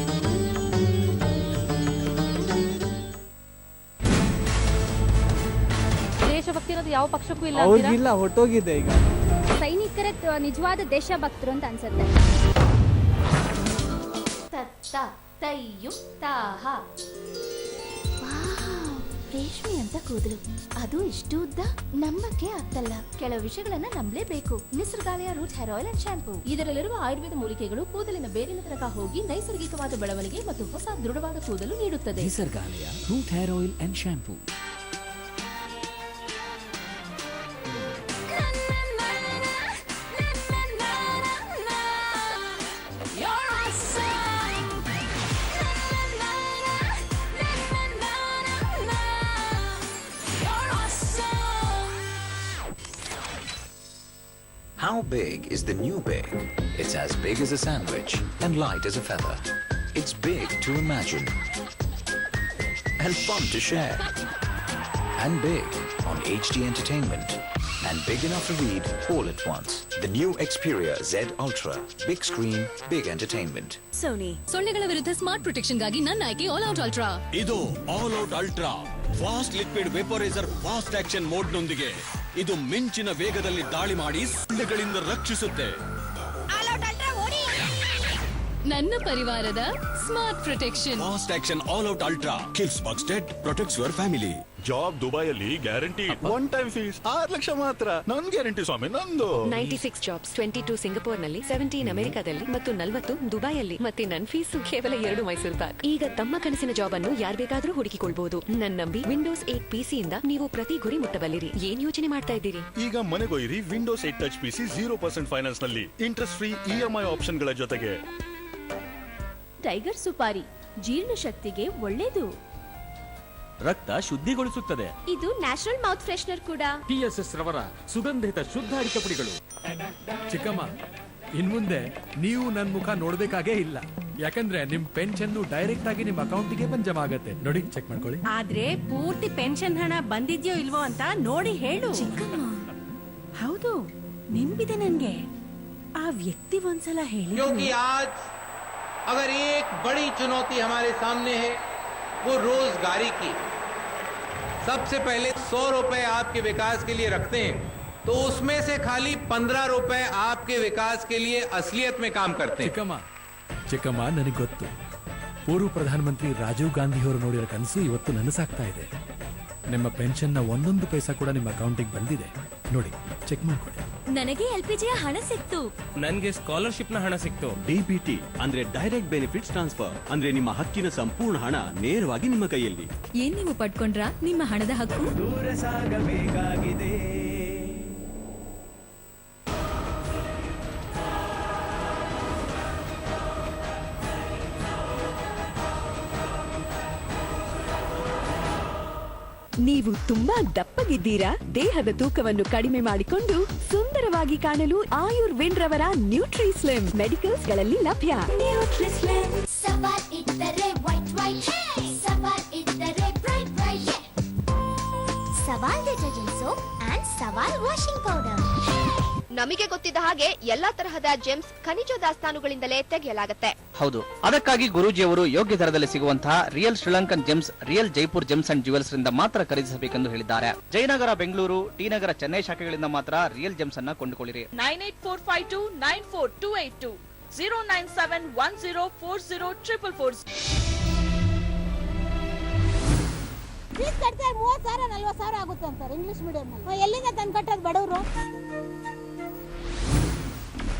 ದೇಶಭಕ್ತಿ ಅನ್ನೋದು ಯಾವ ಪಕ್ಷಕ್ಕೂ ಇಲ್ಲ. ಅವ್ರಿಗಿಲ್ಲ, ಹೊಟ್ಟೋಗಿದೆ ಈಗ. ಸೈನಿಕರ ನಿಜವಾದ ದೇಶಭಕ್ತರು ಅಂತ ಅನ್ಸುತ್ತೆ. ರೇಷ್ಮೆ ಅಂತ ಕೂದಲು, ಅದು ಇಷ್ಟು ಉದ್ದ, ನಂಬಕ್ಕೆ ಆಗ್ತಲ್ಲ. ಕೆಲವು ವಿಷಯಗಳನ್ನ ನಂಬಲೇಬೇಕು. Nisargalaya root hair oil and shampoo. ಇದರಲ್ಲಿರುವ ಆಯುರ್ವೇದ ಮೂಲಿಕೆಗಳು ಕೂದಲಿನ ಬೇರಿನ ತನಕ ಹೋಗಿ ನೈಸರ್ಗಿಕವಾದ ಬೆಳವಣಿಗೆ ಮತ್ತು ಹೊಸ ದೃಢವಾದ ಕೂದಲು ನೀಡುತ್ತದೆ. Nisargalaya root hair oil and shampoo. How big is the new big? It's as big as a sandwich and light as a feather. It's big to imagine and fun to share. And big on HD Entertainment. And big enough to read all at once. The new Xperia Z Ultra. Big screen, big entertainment. Sony. ಸೊಳ್ಳೆಗಳ ವಿರುದ್ಧ smart protection ಗಾಗಿ ನನ್ನ ಆಯ್ಕೆ all out ultra. ಇದು all out ultra fast liquid vaporiser fast action mode ನೊಂದಿಗೆ ಇದು ಮಿಂಚಿನ ವೇಗದಲ್ಲಿ ದಾಳಿ ಮಾಡಿ ಸೊಳ್ಳೆಗಳಿಂದ ರಕ್ಷಿಸುತ್ತೆ. ನನ್ನ ಪರಿವಾರದ smart protection. Fast action all out ultra kills bugs dead, protects your family. Job ದುಬೈಯಲ್ಲಿ guarantee. One time fees 6 lakh ಮಾತ್ರ. ನನ್ ಗ್ಯಾರಂಟಿ ಸ್ವಾಮಿ, ನಂದು. 96 ಜಾಬ್ಸ್, 22 ಸಿಂಗಪೂರ್ನಲ್ಲಿ, 17 ಅಮೆರಿಕಾದಲ್ಲಿ ಮತ್ತು 40 ದುಬೈಯಲ್ಲಿ. ಮತ್ತೆ ನನ್ನ ಫೀಸು ಕೇವಲ 2 ಮೈಸೂರು ಪಾಕ್. ಈಗ ತಮ್ಮ ಕನಸಿನ ಜಾಬ್ ಅನ್ನು ಯಾರು ಬೇಕಾದ್ರೂ ಹುಡುಕಿಕೊಳ್ಬಹುದು. ನನ್ನ ನಂಬಿ ವಿಂಡೋಸ್ 8 PC ಇಂದ ನೀವು ಪ್ರತಿ ಗುರಿ ಮುಟ್ಟಬಲ್ಲಿರಿ. ಏನ್ ಯೋಚನೆ ಮಾಡ್ತಾ ಇದ್ದೀರಿ? ಈಗ ಮನೆಗೊಯ್ಯಿರಿ ವಿಂಡೋಸ್ 8 ಟಚ್ PC 0% ಫೈನಾನ್ಸ್ ನಲ್ಲಿ, ಇಂಟ್ರೆಸ್ಟ್ ಫ್ರೀ EMI ಆಪ್ಷನ್ ಗಳ ಜೊತೆಗೆ. ಟೈಗರ್ ಸುಪಾರಿ ಜೀರ್ಣ ಶಕ್ತಿಗೆ ಒಳ್ಳೇದು, ರಕ್ತ ಶುದ್ಧಿಗೊಳಿಸುತ್ತದೆ. ಇದು ನ್ಯಾಚುರಲ್ ಮೌತ್ ಫ್ರೆಶ್ನರ್ ಕೂಡ. TSS ರವರ ಸುಗಂಧಿತ ಶುದ್ಧ ಅರಿಕೆ ಪುಡಿಗಳು. ಚಿಕ್ಕಮ್ಮ, ಇನ್ಮುಂದೆ ನೀವು ನನ್ನ ಮುಖ ನೋಡ್ಬೇಕಾಗೇ ಇಲ್ಲ, ಯಾಕಂದ್ರೆ ನಿಮ್ ಪೆನ್ಷನ್ ಡೈರೆಕ್ಟ್ ಆಗಿ ನಿಮ್ ಅಕೌಂಟಿಗೆ ಜಮಾ ಆಗತ್ತೆ. ನೋಡಿ, ಚೆಕ್ ಮಾಡ್ಕೊಳ್ಳಿ. ಆದ್ರೆ ಪೂರ್ತಿ ಪೆನ್ಷನ್ ಹಣ ಬಂದಿದ್ಯೋ ಇಲ್ವೋ ಅಂತ ನೋಡಿ ಹೇಳು. ಹೌದು, ನೆನ್ಪಿದೆ ನನ್ಗೆ. ಆ ವ್ಯಕ್ತಿ ಒಂದ್ಸಲ ಹೇಳಿ. क्योंकि आज अगर एक बड़ी चुनौती हमारे सामने है वो रोजगारी की। सबसे पहले 100 रुपए आपके विकास के लिए रखते हैं तो उसमें से खाली 15 रुपए आपके विकास के लिए असलियत में काम करते हैं। ಚಿಕ್ಕಮ್ಮ ನನಗೆ ಗೊತ್ತು, ಪೂರ್ವ ಪ್ರಧಾನಮಂತ್ರಿ ರಾಜೀವ್ ಗಾಂಧಿ ಅವರು ನೋಡಿರೋ ಕನಸು ಇವತ್ತು ನನಸಾಗ್ತಾ ಇದೆ. ನಿಮ್ಮ ಪೆನ್ಷನ್ನ ಒಂದೊಂದು ಪೈಸಾ ಕೂಡ ನಿಮ್ಮ ಅಕೌಂಟಿಗೆ ಬಂದಿದೆ. ನೋಡಿ, ಚೆಕ್ ಮಾಡ್ಕೊಳ್ಳಿ. ನನಗೆ LPGಯ ಹಣ ಸಿಕ್ತು. ನನ್ಗೆ ಸ್ಕಾಲರ್ಶಿಪ್ ನ ಹಣ ಸಿಕ್ತು. DBT ಅಂದ್ರೆ ಡೈರೆಕ್ಟ್ ಬೆನಿಫಿಟ್ಸ್ ಟ್ರಾನ್ಸ್ಫರ್, ಅಂದ್ರೆ ನಿಮ್ಮ ಹಕ್ಕಿನ ಸಂಪೂರ್ಣ ಹಣ ನೇರವಾಗಿ ನಿಮ್ಮ ಕೈಯಲ್ಲಿ. ಏನ್ ನೀವು ಪಡ್ಕೊಂಡ್ರಾ ನಿಮ್ಮ ಹಣದ ಹಕ್ಕು? ದೂರ ಸಾಗಬೇಕಾಗಿದೆ. ನೀವು ತುಂಬಾ ದಪ್ಪಗಿದ್ದೀರಾ? ದೇಹದ ತೂಕವನ್ನು ಕಡಿಮೆ ಮಾಡಿಕೊಂಡು ಸುಂದರವಾಗಿ ಕಾಣಲು ಆಯುರ್ವೇನ್ ರವರ ನ್ಯೂಟ್ರಿಸ್ಲಿಮ್ ಮೆಡಿಕಲ್ಸ್ ಗಳಲ್ಲಿ ಲಭ್ಯ. ಸವಾಲ್ ಇದ್ದರೆ ವೈಟ್ ವೈಟ್, ಸವಾಲ್ ಇದ್ದರೆ ಬ್ರೈಟ್ ಬ್ರೈಟ್. ಸವಾಲ್ ಡಿಟರ್ಜೆಂಟ್ ಸೋಪ್ ಅಂಡ್ ಸವಾಲ್ ವಾಷಿಂಗ್ ಪೌಡರ್. ನಮಗೆ ಗೊತ್ತಿದ್ದ ಹಾಗೆ ಎಲ್ಲಾ ತರಹದ ಜೆಮ್ಸ್ ಖನಿಜ ದಾಸ್ತಾನುಗಳಿಂದಲೇ ತೆಗೆಯಲಾಗುತ್ತೆ. ಹೌದು, ಅದಕ್ಕಾಗಿ ಗುರೂಜಿಯವರು ಯೋಗ್ಯ ದರದಲ್ಲಿ ಸಿಗುವಂತಹ real Sri Lankan gems, real Jaipur gems and jewels ರಿಂದ ಮಾತ್ರ ಖರೀದಿಸಬೇಕೆಂದು ಹೇಳಿದ್ದಾರೆ. ಜಯನಗರ, ಬೆಂಗಳೂರು, ಟಿ ನಗರ, ಚೆನ್ನೈ ಶಾಖೆಗಳಿಂದ ಮಾತ್ರ ರಿಯಲ್ ಜೆಮ್ಸ್ ಅನ್ನ ಕೊಂಡುಕೊಳ್ಳಿರಿ. 9845294282, 097104044. ಫೀಸ್ ಕಟ್ತಾರೆ 30,000 40,000 ಆಗುತ್ತೆ ಅಂತಾರೆ ಇಂಗ್ಲಿಷ್ ಮೀಡಿಯಂ. ಎಲ್ಲಿಂದ ತಂದು ಕಟ್ಟೋದು ಬಡವರು?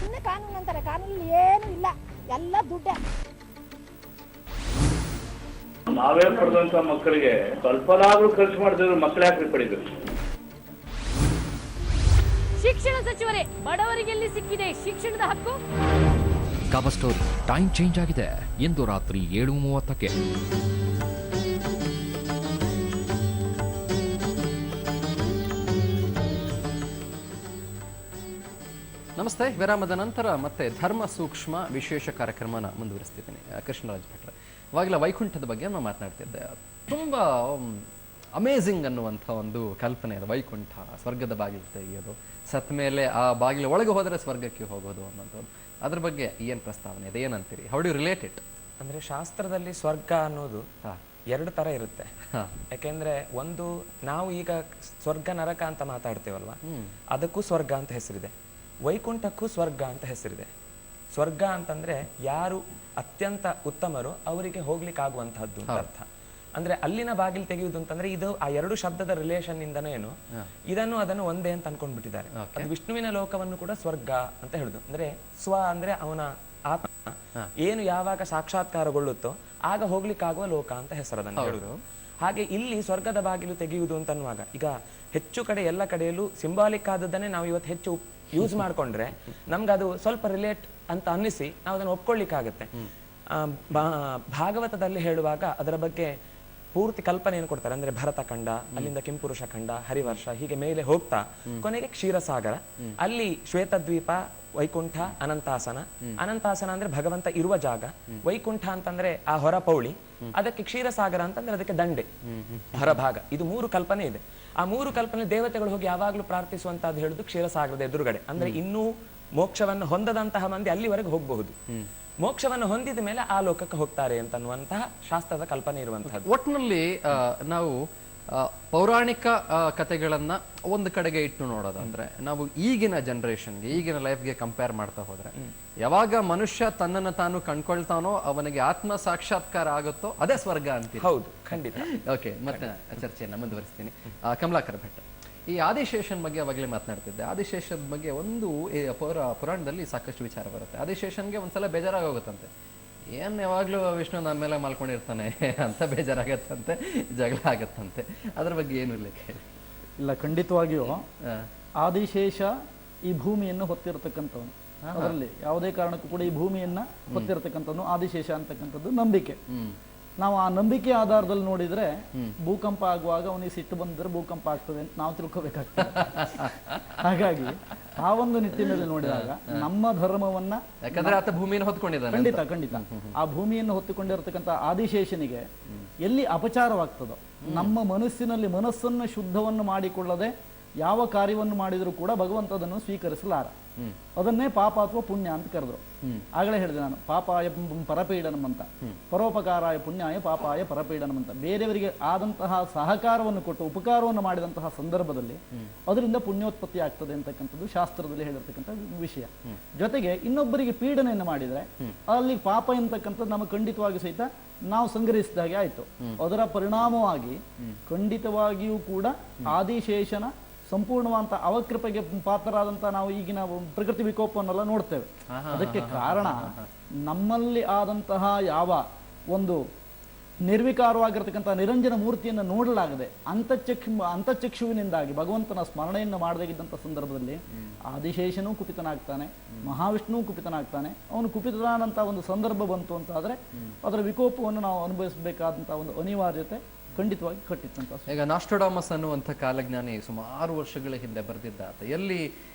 ಸುಮ್ಮನೆ ಕಾನೂನು ಅಂತಾರೆ, ಕಾನೂನಲ್ಲಿ ಏನು ಇಲ್ಲ, ಎಲ್ಲ ದುಡ್ಡೇ. ನಾವೇ ಪಡೆದಂತ ಮಕ್ಕಳಿಗೆ ಸ್ವಲ್ಪನಾದ್ರೂ ಖರ್ಚು ಮಾಡಿದ್ರು ಮಕ್ಕಳು ಯಾಕೆ ಪಡೆದರು? ಶಿಕ್ಷಣ ಸಚಿವರೇ, ಬಡವರಿಗೆಲ್ಲಿ ಸಿಕ್ಕಿದೆ ಶಿಕ್ಷಣದ ಹಕ್ಕು? ಕವರ್ ಸ್ಟೋರಿ ಟೈಮ್ ಚೇಂಜ್ ಆಗಿದೆ. ಇಂದು ರಾತ್ರಿ 7:30ಕ್ಕೆ. ನಮಸ್ತೆ. ವಿರಾಮದ ನಂತರ ಮತ್ತೆ ಧರ್ಮ ಸೂಕ್ಷ್ಮ ವಿಶೇಷ ಕಾರ್ಯಕ್ರಮನ ಮುಂದುವರಿಸ್ತಿದ್ದೀನಿ. ಕೃಷ್ಣರಾಜ್ ಭಟ್ರೆ, ಇವಾಗಲೇ ವೈಕುಂಠದ ಬಗ್ಗೆ ನಾನು ಮಾತನಾಡ್ತಿದ್ದೆ. ತುಂಬ ಅಮೇಝಿಂಗ್ ಅನ್ನುವಂಥ ಒಂದು ಕಲ್ಪನೆ ಇದೆ. ವೈಕುಂಠ, ಸ್ವರ್ಗದ ಬಾಗಿಲು ತೆಗೆಯೋದು, ಸತ್ ಮೇಲೆ ಆ ಬಾಗಿಲು ಒಳಗೆ ಹೋದರೆ ಸ್ವರ್ಗಕ್ಕೆ ಹೋಗೋದು ಅನ್ನೋದು. ಅದ್ರ ಬಗ್ಗೆ ಏನು ಪ್ರಸ್ತಾವನೆ ಇದೆ, ಏನಂತೀರಿ? How do relate it? ಅಂದ್ರೆ ಶಾಸ್ತ್ರದಲ್ಲಿ ಸ್ವರ್ಗ ಅನ್ನೋದು ಎರಡು ತರ ಇರುತ್ತೆ. ಯಾಕೆಂದ್ರೆ ಒಂದು, ನಾವು ಈಗ ಸ್ವರ್ಗ ನರಕ ಅಂತ ಮಾತಾಡ್ತೇವಲ್ವಾ, ಅದಕ್ಕೂ ಸ್ವರ್ಗ ಅಂತ ಹೆಸರಿದೆ. ವೈಕುಂಠಕ್ಕೂ ಸ್ವರ್ಗ ಅಂತ ಹೆಸರಿದೆ. ಸ್ವರ್ಗ ಅಂತಂದ್ರೆ ಯಾರು ಅತ್ಯಂತ ಉತ್ತಮರು ಅವರಿಗೆ ಹೋಗ್ಲಿಕ್ಕೆ ಆಗುವಂತಹದ್ದು ಅಂತ ಅರ್ಥ. ಅಂದ್ರೆ ಅಲ್ಲಿನ ಬಾಗಿಲು ತೆಗೆಯುವುದು ಅಂತಂದ್ರೆ ಇದು ಆ ಎರಡು ಶಬ್ದದ ರಿಲೇಷನ್ ಇಂದನೇನು ಇದನ್ನು ಅದನ್ನು ಒಂದೇ ಅಂತ ಅನ್ಕೊಂಡ್ಬಿಟ್ಟಿದ್ದಾರೆ. ಅದು ವಿಷ್ಣುವಿನ ಲೋಕವನ್ನು ಕೂಡ ಸ್ವರ್ಗ ಅಂತ ಹೇಳುದು. ಅಂದ್ರೆ ಸ್ವ ಅಂದ್ರೆ ಅವನ ಆತ್ಮ ಏನು ಯಾವಾಗ ಸಾಕ್ಷಾತ್ಕಾರಗೊಳ್ಳುತ್ತೋ ಆಗ ಹೋಗ್ಲಿಕ್ಕಾಗುವ ಲೋಕ ಅಂತ ಹೆಸರದನ್ನು ಹೇಳುದು. ಹಾಗೆ ಇಲ್ಲಿ ಸ್ವರ್ಗದ ಬಾಗಿಲು ತೆಗೆಯುವುದು ಅಂತ ಅನ್ನುವಾಗ ಈಗ ಹೆಚ್ಚು ಕಡೆ ಎಲ್ಲ ಕಡೆಯಲ್ಲೂ ಸಿಂಬಾಲಿಕ್ ಆದದ್ದನ್ನೇ ನಾವು ಇವತ್ತು ಹೆಚ್ಚು ಯೂಸ್ ಮಾಡ್ಕೊಂಡ್ರೆ ನಮ್ಗೆ ಅದು ಸ್ವಲ್ಪ ರಿಲೇಟ್ ಅಂತ ಅನ್ನಿಸಿ ನಾವು ಅದನ್ನು ಒಪ್ಕೊಳ್ಳಿಕ್ಕಾಗತ್ತೆ. ಭಾಗವತದಲ್ಲಿ ಹೇಳುವಾಗ ಅದರ ಬಗ್ಗೆ ಪೂರ್ತಿ ಕಲ್ಪನೆಯನ್ನು ಕೊಡ್ತಾರೆ. ಅಂದ್ರೆ ಭರತಖಂಡ, ಅಲ್ಲಿಂದ ಕೆಂಪುರುಷ ಖಂಡ, ಹರಿವರ್ಷ, ಹೀಗೆ ಮೇಲೆ ಹೋಗ್ತಾ ಕೊನೆಗೆ ಕ್ಷೀರಸಾಗರ, ಅಲ್ಲಿ ಶ್ವೇತದ್ವೀಪ, ವೈಕುಂಠ, ಅನಂತಾಸನ. ಅನಂತಾಸನ ಅಂದ್ರೆ ಭಗವಂತ ಇರುವ ಜಾಗ, ವೈಕುಂಠ ಅಂತಂದ್ರೆ ಆ ಹೊರ ಪೌಳಿ, ಅದಕ್ಕೆ ಕ್ಷೀರಸಾಗರ ಅಂತಂದ್ರೆ ಅದಕ್ಕೆ ದಂಡೆ, ಹೊರಭಾಗ. ಇದು ಮೂರು ಕಲ್ಪನೆ ಇದೆ. ಆ ಮೂರು ಕಲ್ಪನೆ ದೇವತೆಗಳು ಹೋಗಿ ಯಾವಾಗ್ಲೂ ಪ್ರಾರ್ಥಿಸುವಂತದ್ದು ಹೇಳುದು ಕ್ಷೀರಸಾಗರದ ಎದುರುಗಡೆ. ಅಂದ್ರೆ ಇನ್ನೂ ಮೋಕ್ಷವನ್ನು ಹೊಂದದಂತಹ ಮಂದಿ ಅಲ್ಲಿವರೆಗೆ ಹೋಗಬಹುದು. ಮೋಕ್ಷವನ್ನು ಹೊಂದಿದ ಮೇಲೆ ಆ ಲೋಕಕ್ಕೆ ಹೋಗ್ತಾರೆ ಅಂತನ್ನುವಂತಹ ಶಾಸ್ತ್ರದ ಕಲ್ಪನೆ ಇರುವಂತಹದ್ದು. ಒಟ್ಟಿನಲ್ಲಿ ನಾವು ಪೌರಾಣಿಕ ಕಥೆಗಳನ್ನ ಒಂದು ಕಡೆಗೆ ಇಟ್ಟು ನೋಡೋದಂದ್ರೆ, ನಾವು ಈಗಿನ ಜನರೇಷನ್ಗೆ, ಈಗಿನ ಲೈಫ್ಗೆ ಕಂಪೇರ್ ಮಾಡ್ತಾ ಹೋದ್ರೆ, ಯಾವಾಗ ಮನುಷ್ಯ ತನ್ನನ್ನು ತಾನು ಕಂಡ್ಕೊಳ್ತಾನೋ ಅವನಿಗೆ ಆತ್ಮ ಸಾಕ್ಷಾತ್ಕಾರ ಆಗುತ್ತೋ ಅದೇ ಸ್ವರ್ಗ ಅಂತೀವಿ. ಹೌದು, ಖಂಡಿತ. ಓಕೆ, ಮತ್ತೆ ಚರ್ಚೆಯನ್ನ ಮುಂದುವರಿಸ್ತೀನಿ. ಕಮಲಾಕರ್ ಭಟ್, ಈ ಆದಿಶೇಷನ್ ಬಗ್ಗೆ ಅವಾಗಲೇ ಮಾತನಾಡ್ತಿದ್ದೆ. ಆದಿಶೇಷದ ಬಗ್ಗೆ ಒಂದು ಪುರಾಣದಲ್ಲಿ ಸಾಕಷ್ಟು ವಿಚಾರ ಬರುತ್ತೆ. ಆದಿಶೇಷನ್ಗೆ ಒಂದ್ಸಲ ಬೇಜಾರಾಗೋಗುತ್ತಂತೆ. ಏನ್ ಯಾವಾಗ್ಲೂ ವಿಷ್ಣು ನನ್ನ ಮೇಲೆ ಮಲ್ಕೊಂಡಿರ್ತಾನೆ ಅಂತ ಬೇಜಾರಾಗತ್ತಂತೆ, ಜಗಳ ಆಗತ್ತಂತೆ. ಅದ್ರ ಬಗ್ಗೆ ಏನು ಉಲ್ಲೇಖ? ಇಲ್ಲ, ಖಂಡಿತವಾಗಿಯೂ ಆದಿಶೇಷ ಈ ಭೂಮಿಯನ್ನು ಹೊತ್ತಿರತಕ್ಕಂಥವನು. ಅದರಲ್ಲಿ ಯಾವುದೇ ಕಾರಣಕ್ಕೂ ಕೂಡ ಈ ಭೂಮಿಯನ್ನ ಹೊತ್ತಿರತಕ್ಕಂಥವನು ಆದಿಶೇಷ ಅಂತಕ್ಕಂಥದ್ದು ನಂಬಿಕೆ. ನಾವು ಆ ನಂಬಿಕೆ ಆಧಾರದಲ್ಲಿ ನೋಡಿದ್ರೆ ಭೂಕಂಪ ಆಗುವಾಗ ಅವನಿಗೆ ಸಿಟ್ಟು ಬಂದ್ರೆ ಭೂಕಂಪ ಆಗ್ತದೆ ಅಂತ ನಾವು ತಿಳ್ಕೋಬೇಕಾಗ್ತದೆ. ಹಾಗಾಗಿ ಆ ಒಂದು ನಿಟ್ಟಿನಲ್ಲಿ ನೋಡಿದಾಗ ನಮ್ಮ ಧರ್ಮವನ್ನ, ಯಾಕಂದ್ರೆ ಆತ ಭೂಮಿಯನ್ನು ಹೊತ್ಕೊಂಡಿದ್ದಾನೆ. ಖಂಡಿತ ಆ ಭೂಮಿಯನ್ನು ಹೊತ್ತುಕೊಂಡಿರತಕ್ಕಂಥ ಆದಿಶೇಷನಿಗೆ ಎಲ್ಲಿ ಅಪಚಾರವಾಗ್ತದೋ, ನಮ್ಮ ಮನಸ್ಸಿನಲ್ಲಿ ಮನಸ್ಸನ್ನು ಶುದ್ಧವನ್ನು ಮಾಡಿಕೊಳ್ಳದೆ ಯಾವ ಕಾರ್ಯವನ್ನು ಮಾಡಿದರೂ ಕೂಡ ಭಗವಂತ ಅದನ್ನು ಸ್ವೀಕರಿಸಲಾರ. ಅದನ್ನೇ ಪಾಪ ಅಥವಾ ಪುಣ್ಯ ಅಂತ ಕರೆದ್ರು. ಆಗಲೇ ಹೇಳಿದೆ ನಾನು, ಪಾಪಾಯ ಪರಪೀಡನಂ ಅಂತ, ಪರೋಪಕಾರಾಯ ಪುಣ್ಯಾಯ ಪಾಪಾಯ ಪರಪೀಡನಂ ಅಂತ. ಬೇರೆಯವರಿಗೆ ಆದಂತಹ ಸಹಕಾರವನ್ನು ಕೊಟ್ಟು ಉಪಕಾರವನ್ನು ಮಾಡಿದಂತಹ ಸಂದರ್ಭದಲ್ಲಿ ಅದರಿಂದ ಪುಣ್ಯೋತ್ಪತ್ತಿ ಆಗ್ತದೆ ಅಂತಕ್ಕಂಥದ್ದು ಶಾಸ್ತ್ರದಲ್ಲಿ ಹೇಳಿರ್ತಕ್ಕಂಥ ವಿಷಯ. ಜೊತೆಗೆ ಇನ್ನೊಬ್ಬರಿಗೆ ಪೀಡನೆಯನ್ನು ಮಾಡಿದರೆ ಅಲ್ಲಿ ಪಾಪ ಎಂತಕ್ಕಂಥದ್ದು ನಮಗೆ ಖಂಡಿತವಾಗಿ ಸಹಿತ ನಾವು ಸಂಗ್ರಹಿಸಿದಾಗೆ ಆಯ್ತು. ಅದರ ಪರಿಣಾಮವಾಗಿ ಖಂಡಿತವಾಗಿಯೂ ಕೂಡ ಆದಿಶೇಷನ ಸಂಪೂರ್ಣವಾದಂತ ಅವಕೃಪೆಗೆ ಪಾತ್ರರಾದಂತಹ ನಾವು ಈಗಿನ ಪ್ರಕೃತಿ ವಿಕೋಪವನ್ನೆಲ್ಲ ನೋಡ್ತೇವೆ. ಅದಕ್ಕೆ ಕಾರಣ ನಮ್ಮಲ್ಲಿ ಆದಂತಹ ಯಾವ ಒಂದು ನಿರ್ವಿಕಾರವಾಗಿರ್ತಕ್ಕಂಥ ನಿರಂಜನ ಮೂರ್ತಿಯನ್ನು ನೋಡಲಾಗದೆ ಅಂತಚಕ್ಷುವಿನಿಂದಾಗಿ ಭಗವಂತನ ಸ್ಮರಣೆಯನ್ನು ಮಾಡಬೇಕಿದ್ದಂಥ ಸಂದರ್ಭದಲ್ಲಿ ಆದಿಶೇಷನೂ ಕುಪಿತನಾಗ್ತಾನೆ, ಮಹಾವಿಷ್ಣುವು ಕುಪಿತನಾಗ್ತಾನೆ. ಅವನು ಕುಪಿತನಾದಂಥ ಒಂದು ಸಂದರ್ಭ ಬಂತು ಅಂತ ಆದರೆ ಅದರ ವಿಕೋಪವನ್ನು ನಾವು ಅನುಭವಿಸಬೇಕಾದಂಥ ಒಂದು ಅನಿವಾರ್ಯತೆ ಖಂಡಿತವಾಗಿ ಕಟ್ಟಿತ್ತಂತ. ಈಗ ನಾಸ್ಟ್ರಡಾಮಸ್ ಅನ್ನುವಂಥ ಕಾಲಜ್ಞಾನಿ ಸುಮಾರು ವರ್ಷಗಳ ಹಿಂದೆ ಬರೆದಿದ್ದಾತ, ಎಲ್ಲಿ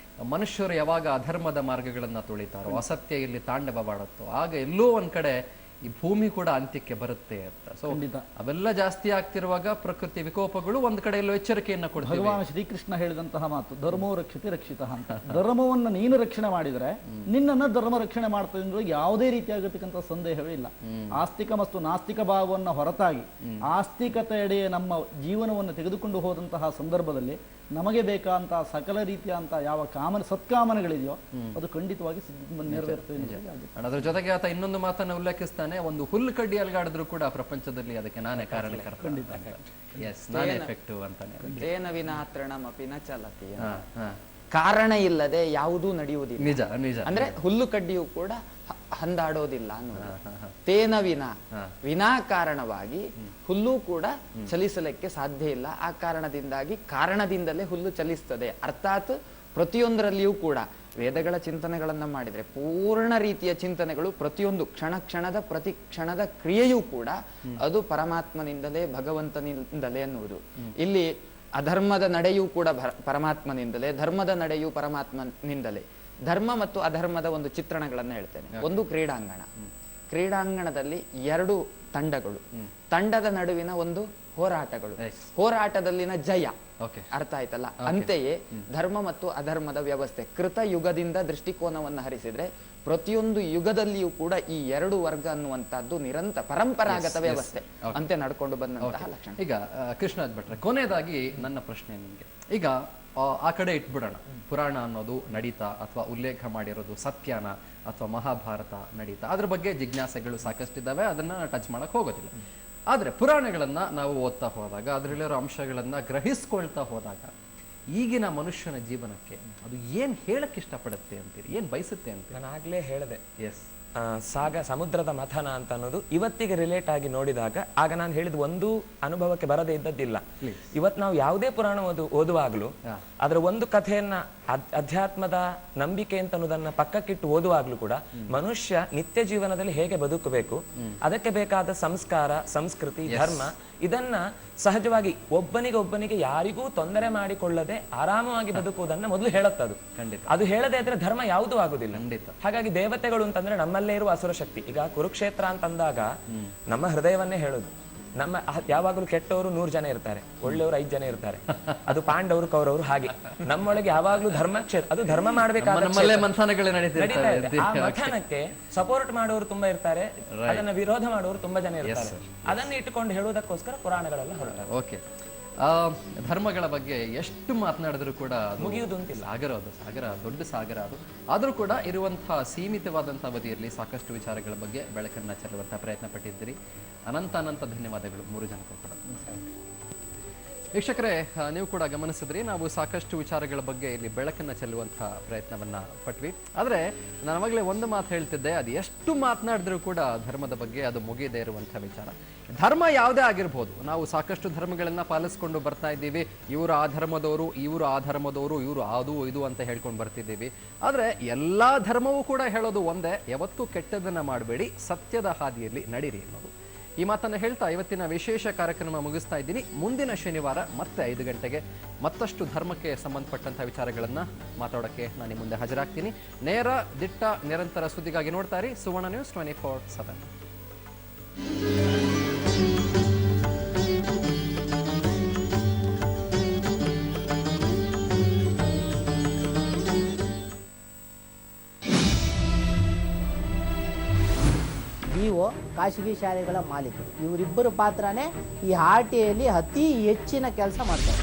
ಮನುಷ್ಯರು ಯಾವಾಗ ಅಧರ್ಮದ ಮಾರ್ಗಗಳನ್ನ ತುಳಿತಾರೋ, ಅಸತ್ಯ ಇಲ್ಲಿ ತಾಂಡವವಾಡುತ್ತೋ, ಆಗ ಎಲ್ಲೋ ಒಂದ್ ಕಡೆ ಈ ಭೂಮಿ ಕೂಡ ಅಂತ್ಯಕ್ಕೆ ಬರುತ್ತೆ ಅಂತ. ಸೊ ಅವೆಲ್ಲ ಜಾಸ್ತಿ ಆಗ್ತಿರುವಾಗ ಪ್ರಕೃತಿ ವಿಕೋಪಗಳು ಒಂದ್ ಕಡೆ ಎಲ್ಲೋ ಎಚ್ಚರಿಕೆಯನ್ನ ಕೊಡ್ತವೆ. ಭಗವಾನ್ ಶ್ರೀಕೃಷ್ಣ ಹೇಳಿದಂತಹ ಮಾತು ಧರ್ಮೋ ರಕ್ಷತೆ ರಕ್ಷಿತ ಅಂತ. ಧರ್ಮವನ್ನು ನೀನು ರಕ್ಷಣೆ ಮಾಡಿದರೆ ನಿನ್ನನ್ನ ಧರ್ಮ ರಕ್ಷಣೆ ಮಾಡ್ತದೆ ಅಂದ್ರೆ ಯಾವುದೇ ರೀತಿಯಾಗಿರ್ತಕ್ಕಂಥ ಸಂದೇಹವೇ ಇಲ್ಲ. ಆಸ್ತಿಕ ಮತ್ತು ನಾಸ್ತಿಕ ಭಾವವನ್ನು ಹೊರತಾಗಿ ಆಸ್ತಿಕತೆಯೆಡೆಗೆ ನಮ್ಮ ಜೀವನವನ್ನು ತೆಗೆದುಕೊಂಡು ಹೋದಂತಹ ಸಂದರ್ಭದಲ್ಲಿ ನಮಗೆ ಬೇಕಾದಂತಹ ಸಕಲ ರೀತಿಯಂತ ಯಾವ ಸತ್ಕಾಮನೆಗಳಿದೆಯೋ ಅದು ಖಂಡಿತವಾಗಿ ನೆರವೇರ್ತದೆ. ಅದ್ರ ಜೊತೆಗೆ ಆತ ಇನ್ನೊಂದು ಮಾತನ್ನ ಉಲ್ಲೇಖಿಸ್ತಾನೆ, ಒಂದು ಹುಲ್ಲು ಕಡ್ಡಿ ಅಲ್ಗಾಡಿದ್ರು ಕೂಡ ಪ್ರಪಂಚದಲ್ಲಿ ಅದಕ್ಕೆ ನಾನೇ ಕಾರಣಕರ್ತ. ನಾನೇ ಎಫೆಕ್ಟಿವ್ ಅಂತಾನೆ. ತೇನ ವಿನಾ ತೃಣಮಪಿ ನ ಚಲತಿ. ಕಾರಣ ಇಲ್ಲದೆ ಯಾವುದೂ ನಡೆಯುವುದಿಲ್ಲ. ನಿಜ ನಿಜ. ಅಂದ್ರೆ ಹುಲ್ಲು ಕಡ್ಡಿಯು ಕೂಡ ಹಂದಾಡೋದಿಲ್ಲ ಅನ್ನೋದು. ತೇನ ವಿನಾಕಾರಣವಾಗಿ ಹುಲ್ಲು ಕೂಡ ಚಲಿಸಲಿಕ್ಕೆ ಸಾಧ್ಯ ಇಲ್ಲ. ಆ ಕಾರಣದಿಂದಲೇ ಹುಲ್ಲು ಚಲಿಸ್ತದೆ. ಅರ್ಥಾತ್ ಪ್ರತಿಯೊಂದರಲ್ಲಿಯೂ ಕೂಡ ವೇದಗಳ ಚಿಂತನೆಗಳನ್ನ ಮಾಡಿದ್ರೆ ಪೂರ್ಣ ರೀತಿಯ ಚಿಂತನೆಗಳು, ಪ್ರತಿಯೊಂದು ಕ್ಷಣದ ಪ್ರತಿ ಕ್ಷಣದ ಕ್ರಿಯೆಯೂ ಕೂಡ ಅದು ಪರಮಾತ್ಮನಿಂದಲೇ, ಭಗವಂತನಿಂದಲೇ ಅನ್ನುವುದು. ಇಲ್ಲಿ ಅಧರ್ಮದ ನಡೆಯೂ ಕೂಡ ಪರಮಾತ್ಮನಿಂದಲೇ, ಧರ್ಮದ ನಡೆಯೂ ಪರಮಾತ್ಮನಿಂದಲೇ. ಧರ್ಮ ಮತ್ತು ಅಧರ್ಮದ ಒಂದು ಚಿತ್ರಣಗಳನ್ನ ಹೇಳ್ತೇನೆ. ಒಂದು ಕ್ರೀಡಾಂಗಣದಲ್ಲಿ ಎರಡು ತಂಡಗಳು, ತಂಡದ ನಡುವಿನ ಒಂದು ಹೋರಾಟಗಳು, ಹೋರಾಟದಲ್ಲಿನ ಜಯ. ಅರ್ಥ ಆಯ್ತಲ್ಲ? ಅಂತೆಯೇ ಧರ್ಮ ಮತ್ತು ಅಧರ್ಮದ ವ್ಯವಸ್ಥೆ ಕೃತ ಯುಗದಿಂದ ದೃಷ್ಟಿಕೋನವನ್ನು ಹರಿಸಿದ್ರೆ ಪ್ರತಿಯೊಂದು ಯುಗದಲ್ಲಿಯೂ ಕೂಡ ಈ ಎರಡು ವರ್ಗ ಅನ್ನುವಂತಹದ್ದು ನಿರಂತರ ಪರಂಪರಾಗತ ವ್ಯವಸ್ಥೆ ಅಂತೆ ನಡ್ಕೊಂಡು ಬಂದಂತಹ ಲಕ್ಷಣ. ಈಗ ಕೃಷ್ಣರಾಜ್ ಭಟ್ರೆ, ಕೊನೆಯದಾಗಿ ನನ್ನ ಪ್ರಶ್ನೆ ನಿಮ್ಗೆ, ಈಗ ಆ ಕಡೆ ಇಟ್ಬಿಡೋಣ, ಪುರಾಣ ಅನ್ನೋದು ನಡೀತಾ ಅಥವಾ ಉಲ್ಲೇಖ ಮಾಡಿರೋದು ಸತ್ಯನ ಅಥವಾ ಮಹಾಭಾರತ ನಡೀತಾ, ಅದ್ರ ಬಗ್ಗೆ ಜಿಜ್ಞಾಸೆಗಳು ಸಾಕಷ್ಟಿದ್ದಾವೆ, ಅದನ್ನ ಟಚ್ ಮಾಡಕ್ ಹೋಗೋದಿಲ್ಲ. ಆದ್ರೆ ಪುರಾಣಗಳನ್ನ ನಾವು ಓದ್ತಾ ಹೋದಾಗ, ಅದರಲ್ಲಿರೋ ಅಂಶಗಳನ್ನ ಗ್ರಹಿಸ್ಕೊಳ್ತಾ ಹೋದಾಗ ಈಗಿನ ಮನುಷ್ಯನ ಜೀವನಕ್ಕೆ ಅದು ಏನ್ ಹೇಳಕ್ ಇಷ್ಟಪಡುತ್ತೆ ಅಂತೀರಿ, ಏನ್ ಬಯಸುತ್ತೆ ಅಂತ? ನಾನು ಆಗ್ಲೇ ಹೇಳಿದೆ, ಸಮುದ್ರದ ಮಥನ ಅಂತ ಅನ್ನೋದು ಇವತ್ತಿಗೆ ರಿಲೇಟ್ ಆಗಿ ನೋಡಿದಾಗ, ಆಗ ನಾನು ಹೇಳಿದ ಒಂದು ಅನುಭವಕ್ಕೆ ಬರದೇ ಇದ್ದದ್ದಿಲ್ಲ. ಇವತ್ತು ನಾವು ಯಾವುದೇ ಪುರಾಣ ಓದುವಾಗ್ಲೂ ಅದರ ಒಂದು ಕಥೆಯನ್ನ ಅಧ್ಯಾತ್ಮದ ನಂಬಿಕೆ ಅಂತ ಅನ್ನೋದನ್ನ ಪಕ್ಕಕ್ಕಿಟ್ಟು ಓದುವಾಗ್ಲೂ ಕೂಡ ಮನುಷ್ಯ ನಿತ್ಯ ಜೀವನದಲ್ಲಿ ಹೇಗೆ ಬದುಕಬೇಕು, ಅದಕ್ಕೆ ಬೇಕಾದ ಸಂಸ್ಕಾರ, ಸಂಸ್ಕೃತಿ, ಧರ್ಮ, ಇದನ್ನ ಸಹಜವಾಗಿ ಒಬ್ಬನಿಗೆ ಯಾರಿಗೂ ತೊಂದರೆ ಮಾಡಿಕೊಳ್ಳದೆ ಆರಾಮವಾಗಿ ಬದುಕುವುದನ್ನ ಮೊದಲು ಹೇಳುತ್ತದು. ಅದು ಹೇಳದೇ ಇದ್ರೆ ಧರ್ಮ ಯಾವುದೂ ಆಗುದಿಲ್ಲ. ಹಾಗಾಗಿ ದೇವತೆಗಳು ಅಂತಂದ್ರೆ ನಮ್ಮಲ್ಲೇ ಇರುವ ಅಸುರ ಶಕ್ತಿ. ಈಗ ಕುರುಕ್ಷೇತ್ರ ಅಂತಂದಾಗ ನಮ್ಮ ಹೃದಯವನ್ನೇ ಹೇಳುದು. ನಮ್ಮ ಯಾವಾಗಲೂ ಕೆಟ್ಟವರು 100 ಜನ ಇರ್ತಾರೆ, ಒಳ್ಳೆಯವರು 5 ಜನ ಇರ್ತಾರೆ. ಅದು ಪಾಂಡವರು, ಕೌರವರು. ಹಾಗೆ ನಮ್ಮೊಳಗೆ ಯಾವಾಗ್ಲೂ ಧರ್ಮಕ್ಷೇತ್ರ, ಅದು ಧರ್ಮ ಮಾಡಬೇಕಾದ ನಡೀತಾ ಇದೆ. ಆ ಮಥನಕ್ಕೆ ಸಪೋರ್ಟ್ ಮಾಡೋರು ತುಂಬಾ ಇರ್ತಾರೆ, ಅದನ್ನ ವಿರೋಧ ಮಾಡೋರು ತುಂಬಾ ಜನ ಇರ್ತಾರೆ. ಅದನ್ನ ಇಟ್ಟುಕೊಂಡು ಹೇಳುವುದಕ್ಕೋಸ್ಕರ ಪುರಾಣಗಳೆಲ್ಲ ಹೊರಟಾರೆ. ಓಕೆ, ಧರ್ಮಗಳ ಬಗ್ಗೆ ಎಷ್ಟು ಮಾತನಾಡಿದ್ರು ಕೂಡ ಮುಗಿಯುವುದು ಅಂತಿಲ್ಲ. ಸಾಗರ ದೊಡ್ಡ ಸಾಗರ ಅದು. ಆದರೂ ಕೂಡ ಇರುವಂತಹ ಸೀಮಿತವಾದಂತಹ ಅವಧಿಯಲ್ಲಿ ಸಾಕಷ್ಟು ವಿಚಾರಗಳ ಬಗ್ಗೆ ಬೆಳಕನ್ನ ಚೆಲ್ಲುವಂತಹ ಪ್ರಯತ್ನ ಪಟ್ಟಿದ್ದೀರಿ. ಅನಂತ ಧನ್ಯವಾದಗಳು 3 ಜನಕ್ಕೂ ಕೂಡ. ವೀಕ್ಷಕರೇ, ನೀವು ಕೂಡ ಗಮನಿಸಿದ್ರಿ, ನಾವು ಸಾಕಷ್ಟು ವಿಚಾರಗಳ ಬಗ್ಗೆ ಇಲ್ಲಿ ಬೆಳಕನ್ನು ಚೆಲ್ಲುವಂತಹ ಪ್ರಯತ್ನವನ್ನ ಪಟ್ವಿ. ಆದರೆ ನಾನು ಅವಾಗಲೇ ಒಂದು ಮಾತು ಹೇಳ್ತಿದ್ದೆ, ಅದು ಎಷ್ಟು ಮಾತನಾಡಿದ್ರೂ ಕೂಡ ಧರ್ಮದ ಬಗ್ಗೆ ಅದು ಮುಗಿಯದೇ ಇರುವಂತಹ ವಿಚಾರ. ಧರ್ಮ ಯಾವುದೇ ಆಗಿರ್ಬೋದು, ನಾವು ಸಾಕಷ್ಟು ಧರ್ಮಗಳನ್ನ ಪಾಲಿಸ್ಕೊಂಡು ಬರ್ತಾ ಇದ್ದೀವಿ. ಇವರು ಆ ಧರ್ಮದವರು, ಇವರು ಆ ಧರ್ಮದವರು, ಇವರು ಅದು ಇದು ಅಂತ ಹೇಳ್ಕೊಂಡು ಬರ್ತಿದ್ದೀವಿ. ಆದರೆ ಎಲ್ಲಾ ಧರ್ಮವೂ ಕೂಡ ಹೇಳೋದು ಒಂದೇ, ಯಾವತ್ತೂ ಕೆಟ್ಟದನ್ನ ಮಾಡಬೇಡಿ, ಸತ್ಯದ ಹಾದಿಯಲ್ಲಿ ನಡೀರಿ ಅನ್ನೋದು. ಈ ಮಾತನ್ನು ಹೇಳ್ತಾ ಇವತ್ತಿನ ವಿಶೇಷ ಕಾರ್ಯಕ್ರಮ ಮುಗಿಸ್ತಾ ಇದ್ದೀನಿ. ಮುಂದಿನ ಶನಿವಾರ ಮತ್ತೆ 5 ಗಂಟೆಗೆ ಮತ್ತಷ್ಟು ಧರ್ಮಕ್ಕೆ ಸಂಬಂಧಪಟ್ಟಂತಹ ವಿಚಾರಗಳನ್ನ ಮಾತಾಡೋಕ್ಕೆ ನಾನು ನಿಮ್ಮ ಮುಂದೆ ಹಾಜರಾಗ್ತೀನಿ. ನೇರ, ದಿಟ್ಟ, ನಿರಂತರ ಸುದ್ದಿಗಾಗಿ ನೋಡ್ತಾ ಇರಿ ಸುವರ್ಣ ನ್ಯೂಸ್ 24/7. BO, ಖಾಸಗಿ ಶಾಲೆಗಳ ಮಾಲೀಕರು, ಇವರಿಬ್ಬರು ಪಾತ್ರನೇ ಈ RTIಯಲ್ಲಿ ಅತಿ ಹೆಚ್ಚಿನ ಕೆಲಸ ಮಾಡ್ತಾರೆ.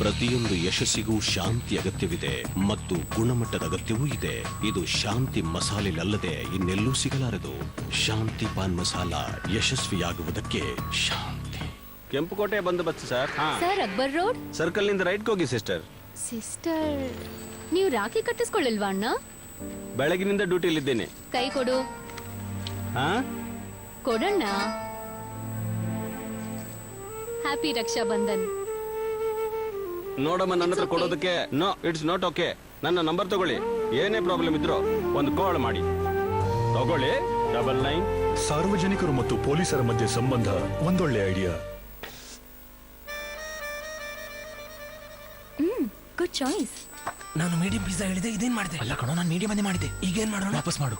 ಪ್ರತಿಯೊಂದು ಯಶಸ್ಸಿಗೂ ಶಾಂತಿ ಅಗತ್ಯವಿದೆ ಮತ್ತು ಗುಣಮಟ್ಟದ ಅಗತ್ಯವೂ ಇದೆ. ಇದು ಶಾಂತಿ ಮಸಾಲೆಲಲ್ಲದೆ ಇನ್ನೆಲ್ಲೂ ಸಿಗಲಾರದು. ಶಾಂತಿ ಪಾನ್ ಮಸಾಲ ಯಶಸ್ವಿಯಾಗುವುದಕ್ಕೆ ಶಾಂತಿ. ಕೆಂಪುಕೋಟೆ ಬಂದೋಬಸ್ತ್ sir. Sir, Akbar road circle ನಿಂದ ರೈಟ್ ಹೋಗಿ ಸಿಸ್ಟರ್. ಸಿಸ್ಟರ್, ನೀವು ರಾಖಿ ಕಟ್ಟಿಸ್ಕೊಳ್ಳಿಲ್ವಾ ಅಣ್ಣ? ಬೆಳಗಿನಿಂದ ಡ್ಯೂಟಿಲಿದ್ದೇನೆ. ಕೈ ಕೊಡು. ಕೊಡಣ್ಣ. ಹ್ಯಾಪಿ ರಕ್ಷಾ ಬಂಧನ್. ನೋಡಮ್ಮ, ನನ್ನ ಹತ್ರ ಕೊಡೋದಕ್ಕೆ ನೋ, ಇಟ್ಸ್ ನಾಟ್ ಓಕೆ. ನನ್ನ ನಂಬರ್ ತಗೊಳ್ಳಿ, ಏನೇ ಪ್ರಾಬ್ಲಮ್ ಇದ್ರೂ ಒಂದು ಕಾಲ್ ಮಾಡಿ. ತಗೊಳ್ಳಿ 99. ಸಾರ್ವಜನಿಕರು ಮತ್ತು ಪೊಲೀಸರ ಮಧ್ಯೆ ಸಂಬಂಧ ಒಂದೊಳ್ಳೆ ಐಡಿಯಾ. Good choice. ನಾನು ಮೀಡಿಯಂ ಪಿಜ್ಜಾ ಹೇಳಿದೆ, ಇದೇನ್ ಮಾಡಿದೆ? ಅಲ್ಲ ಕಣೋ, ನಾನು ಮೀಡಿಯಂ ಅನ್ನೇ ಮಾಡಿದೆ. ಈಗೇನ್ ಮಾಡೋಣ? ವಾಪಸ್ ಮಾಡು.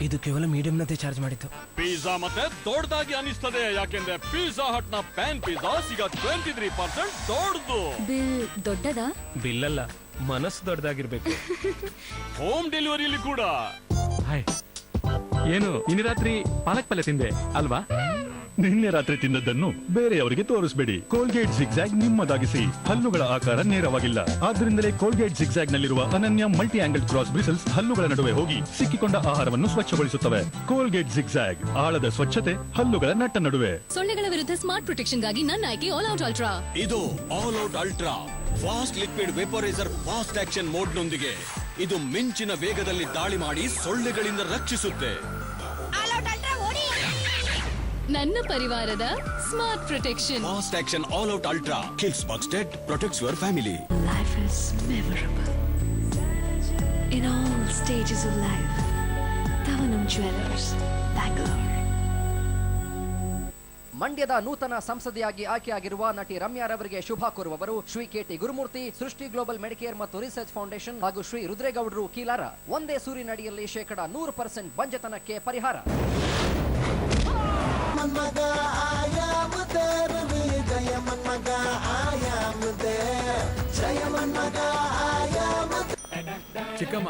ಇದು ಕೇವಲ ಮೀಡಿಯಂನಂತೆ ಚಾರ್ಜ್ ಮಾಡಿತ್ತು. ಪಿಜ್ಜಾ ಮತ್ತೆ ದೊಡ್ಡದಾಗಿ ಅನಿಸ್ತದೆ, ಯಾಕೆಂದ್ರೆ ಪಿಜ್ಜಾ ಹಟ್ ನ ಪ್ಯಾನ್ ಪಿಜ್ಜಾ ಈಗ 23% ದೊಡ್ಡದು. ಬಿಲ್ ದೊಡ್ಡದಾ? ಬಿಲ್ ಅಲ್ಲ, ಮನಸ್ಸು ದೊಡ್ಡದಾಗಿರ್ಬೇಕು. ಹೋಮ್ ಡೆಲಿವರಿಲಿ ಕೂಡ. ಹಾಯ್, ಏನು ಇನ್ನು ರಾತ್ರಿ ಪಾಲಕ್ ಪಲ್ಯ ತಿಂದೆ ಅಲ್ವಾ? ನಿನ್ನೆ ರಾತ್ರಿ ತಿಂದದ್ದನ್ನು ಬೇರೆಯವರಿಗೆ ತೋರಿಸಬೇಡಿ. Colgate zigzag ನಿಮ್ಮದಾಗಿಸಿ. ಹಲ್ಲುಗಳ ಆಕಾರ ನೇರವಾಗಿಲ್ಲ, ಆದ್ರಿಂದಲೇ ಕೋಲ್ಗೇಟ್ ಜಿಗ್ಜಾಗ್ ನಲ್ಲಿರುವ ಅನನ್ಯ ಮಲ್ಟಿ ಆಂಗಲ್ ಕ್ರಾಸ್ ಬ್ರಿಸಲ್ಸ್ ಹಲ್ಲುಗಳ ನಡುವೆ ಹೋಗಿ ಸಿಕ್ಕಿಕೊಂಡ ಆಹಾರವನ್ನು ಸ್ವಚ್ಛಗೊಳಿಸುತ್ತವೆ. ಕೋಲ್ಗೇಟ್ ಜಿಗ್ಜಾಗ್, ಆಳದ ಸ್ವಚ್ಛತೆ ಹಲ್ಲುಗಳ ನಟ್ಟ ನಡುವೆ. ಸೊಳ್ಳೆಗಳ ವಿರುದ್ಧ ಸ್ಮಾರ್ಟ್ ಪ್ರೊಟೆಕ್ಷನ್ ಗಾಗಿ ನನ್ನ ಆಯ್ಕೆ ಆಲ್ ಔಟ್ ಅಲ್ಟ್ರಾ. ಇದು all out ultra fast liquid vaporiser fast action mode ನೊಂದಿಗೆ. ಇದು ಮಿಂಚಿನ ವೇಗದಲ್ಲಿ ದಾಳಿ ಮಾಡಿ ಸೊಳ್ಳೆಗಳಿಂದ ರಕ್ಷಿಸುತ್ತೆ. ನನ್ನ ಪರಿವಾರದ smart protection. Fast action all out ultra kills bugs dead, protects your family. Life is memorable in all stages of life. Tavanam Jewelers, Bangalore. ಮಂಡ್ಯದ ನೂತನ ಸಂಸದೆಯಾಗಿ ಆಯ್ಕೆಯಾಗಿರುವ ನಟಿ ರಮ್ಯಾರವರಿಗೆ ಶುಭ ಕೋರುವವರು ಶ್ರೀ KT ಗುರುಮೂರ್ತಿ, ಸೃಷ್ಟಿ ಗ್ಲೋಬಲ್ ಮೆಡಿಕೇರ್ ಮತ್ತು ರಿಸರ್ಚ್ ಫೌಂಡೇಶನ್ ಹಾಗೂ ಶ್ರೀ ರುದ್ರೇಗೌಡರು ಕೀಲಾರ. ಒಂದೇ ಸೂರಿನಡಿಯಲ್ಲಿ 100% ಬಂಜತನಕ್ಕೆ ಪರಿಹಾರ. ಚಿಕ್ಕಮ್ಮ,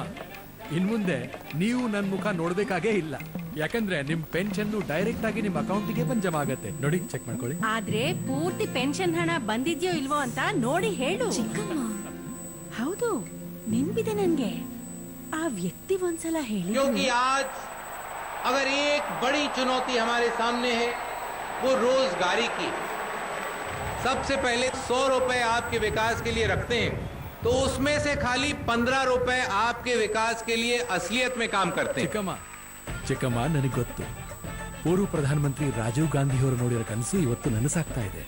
ಇನ್ಮುಂದೆ ನೀವು ನನ್ನ ಮುಖ ನೋಡ್ಬೇಕಾಗೇ ಇಲ್ಲ, ಯಾಕಂದ್ರೆ ನಿಮ್ ಪೆನ್ಷನ್ ಡೈರೆಕ್ಟ್ ಆಗಿ ನಿಮ್ ಅಕೌಂಟಿಗೆ ಜಮಾ ಆಗತ್ತೆ. ನೋಡಿ, ಚೆಕ್ ಮಾಡ್ಕೊಳ್ಳಿ. ಆದ್ರೆ ಪೂರ್ತಿ ಪೆನ್ಷನ್ ಹಣ ಬಂದಿದ್ಯೋ ಇಲ್ವೋ ಅಂತ ನೋಡಿ ಹೇಳು. ಚಿಕ್ಕಮ್ಮ, ಹೌದು, ನೆನ್ಪಿದೆ ನನ್ಗೆ. ಆ ವ್ಯಕ್ತಿ ಒಂದ್ಸಲ ಹೇಳಿ. क्योंकि आज अगर एक बड़ी चुनौती हमारे सामने है वो रोजगारी की। सबसे पहले 100 रुपए आपके विकास के लिए रखते हैं तो उसमें से खाली 15 रुपए आपके विकास के लिए असलियत में काम करते हैं। ಚಿಕ್ಕಮ್ಮ, ನನಗೆ ಗೊತ್ತು, ಪೂರ್ವ ಪ್ರಧಾನಮಂತ್ರಿ ರಾಜೀವ್ ಗಾಂಧಿ ಅವರು ನೋಡಿರೋ ಕನಸು ಇವತ್ತು ನನಸಾಗ್ತಾ ಇದೆ.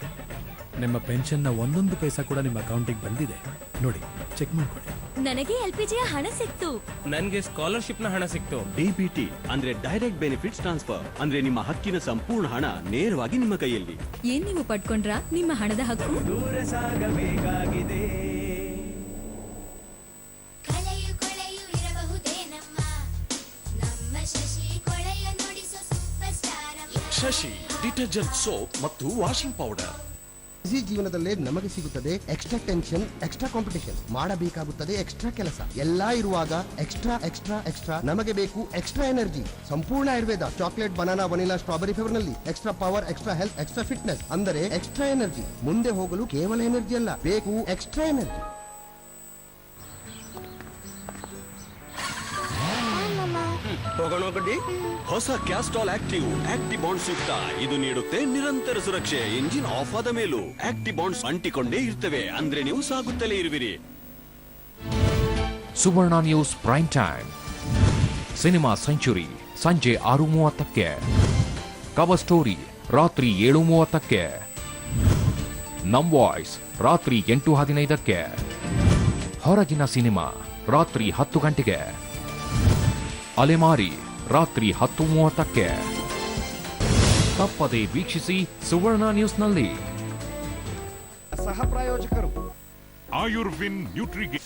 ನಿಮ್ಮ ಪೆನ್ಷನ್ ನ 1 ಪೈಸಾ ಕೂಡ ನಿಮ್ಮ ಅಕೌಂಟಿಗೆ ಬಂದಿದೆ. ನೋಡಿ, ಚೆಕ್ ಮಾಡ್ಕೊಳ್ಳಿ. ನನಗೆ LPGಯ ಹಣ ಸಿಕ್ತು. ನನ್ಗೆ ಸ್ಕಾಲರ್ಶಿಪ್ ನ ಹಣ ಸಿಕ್ತು. DBT ಅಂದ್ರೆ ಡೈರೆಕ್ಟ್ ಬೆನಿಫಿಟ್ಸ್ ಟ್ರಾನ್ಸ್ಫರ್, ಅಂದ್ರೆ ನಿಮ್ಮ ಹಕ್ಕಿನ ಸಂಪೂರ್ಣ ಹಣ ನೇರವಾಗಿ ನಿಮ್ಮ ಕೈಯಲ್ಲಿ. ಏನ್ ನೀವು ಪಡ್ಕೊಂಡ್ರಾ ನಿಮ್ಮ ಹಣದ ಹಕ್ಕು? ದೂರ ಸಾಗಬೇಕಾಗಿದೆ. ಕಳೆಯು ಕೊಳೆಯು ಇರಬಹುದೇ ನಮ್ಮ ಶಶಿ ಕೊಳೆಯ ನುಡಿಸೋ super star Shashi detergent soap ಮತ್ತು ವಾಷಿಂಗ್ ಪೌಡರ್. ಬಿಸಿ ಜೀವನದಲ್ಲೇ ನಮಗೆ ಸಿಗುತ್ತದೆ ಎಕ್ಸ್ಟ್ರಾ ಟೆನ್ಷನ್, ಎಕ್ಸ್ಟ್ರಾ ಕಾಂಪಿಟೇಷನ್, ಮಾಡಬೇಕಾಗುತ್ತದೆ ಎಕ್ಸ್ಟ್ರಾ ಕೆಲಸ. ಎಲ್ಲಾ ಇರುವಾಗ ಎಕ್ಸ್ಟ್ರಾ ಎಕ್ಸ್ಟ್ರಾ ಎಕ್ಸ್ಟ್ರಾ ನಮಗೆ ಬೇಕು ಎಕ್ಸ್ಟ್ರಾ ಎನರ್ಜಿ. ಸಂಪೂರ್ಣ Ayurveda chocolate, banana, vanilla, strawberry flavour ನಲ್ಲಿ extra power, extra health, extra fitness ಅಂದರೆ ಎಕ್ಸ್ಟ್ರಾ ಎನರ್ಜಿ. ಮುಂದೆ ಹೋಗಲು ಕೇವಲ ಎನರ್ಜಿ ಅಲ್ಲ, ಬೇಕು ಎಕ್ಸ್ಟ್ರಾ ಎನರ್ಜಿ. ತಗೊಂಡೋಗಡಿ ಹೊಸ ಕ್ಯಾಸ್ಟ್ರಾಲ್ ಆಕ್ಟಿವ್ ಬಾಂಡ್ಸ್ ಯುಕ್ತ. ಇದು ನೀಡುತ್ತೆ ನಿರಂತರ ಸುರಕ್ಷೆ. ಇಂಜಿನ್ ಆಫ್ ಆದ ಮೇಲೂ ಬಾಂಡ್ಸ್ ಅಂಟಿಕೊಂಡೇ ಇರ್ತವೆ, ಅಂದ್ರೆ ನೀವು ಸಾಗುತ್ತಲೇ ಇರುವಿರಿ. Suvarna news prime time cinema century ಸಂಜೆ 6:30ಕ್ಕೆ, ಕವರ್ ಸ್ಟೋರಿ ರಾತ್ರಿ 7:30ಕ್ಕೆ, ನಮ್ ವಾಯ್ಸ್ ರಾತ್ರಿ 8:15ಕ್ಕೆ, ಹೊರಗಿನ ಸಿನಿಮಾ ರಾತ್ರಿ 10 ಗಂಟೆಗೆ, ಅಲೆಮಾರಿ ರಾತ್ರಿ 10:30ಕ್ಕೆ. ತಪ್ಪದೆ ವೀಕ್ಷಿಸಿ ಸುವರ್ಣ ನ್ಯೂಸ್ನಲ್ಲಿ. ಸಹ ಪ್ರಾಯೋಜಕರು ಆಯುರ್ವಿನ್ ನ್ಯೂಟ್ರಿಗೆ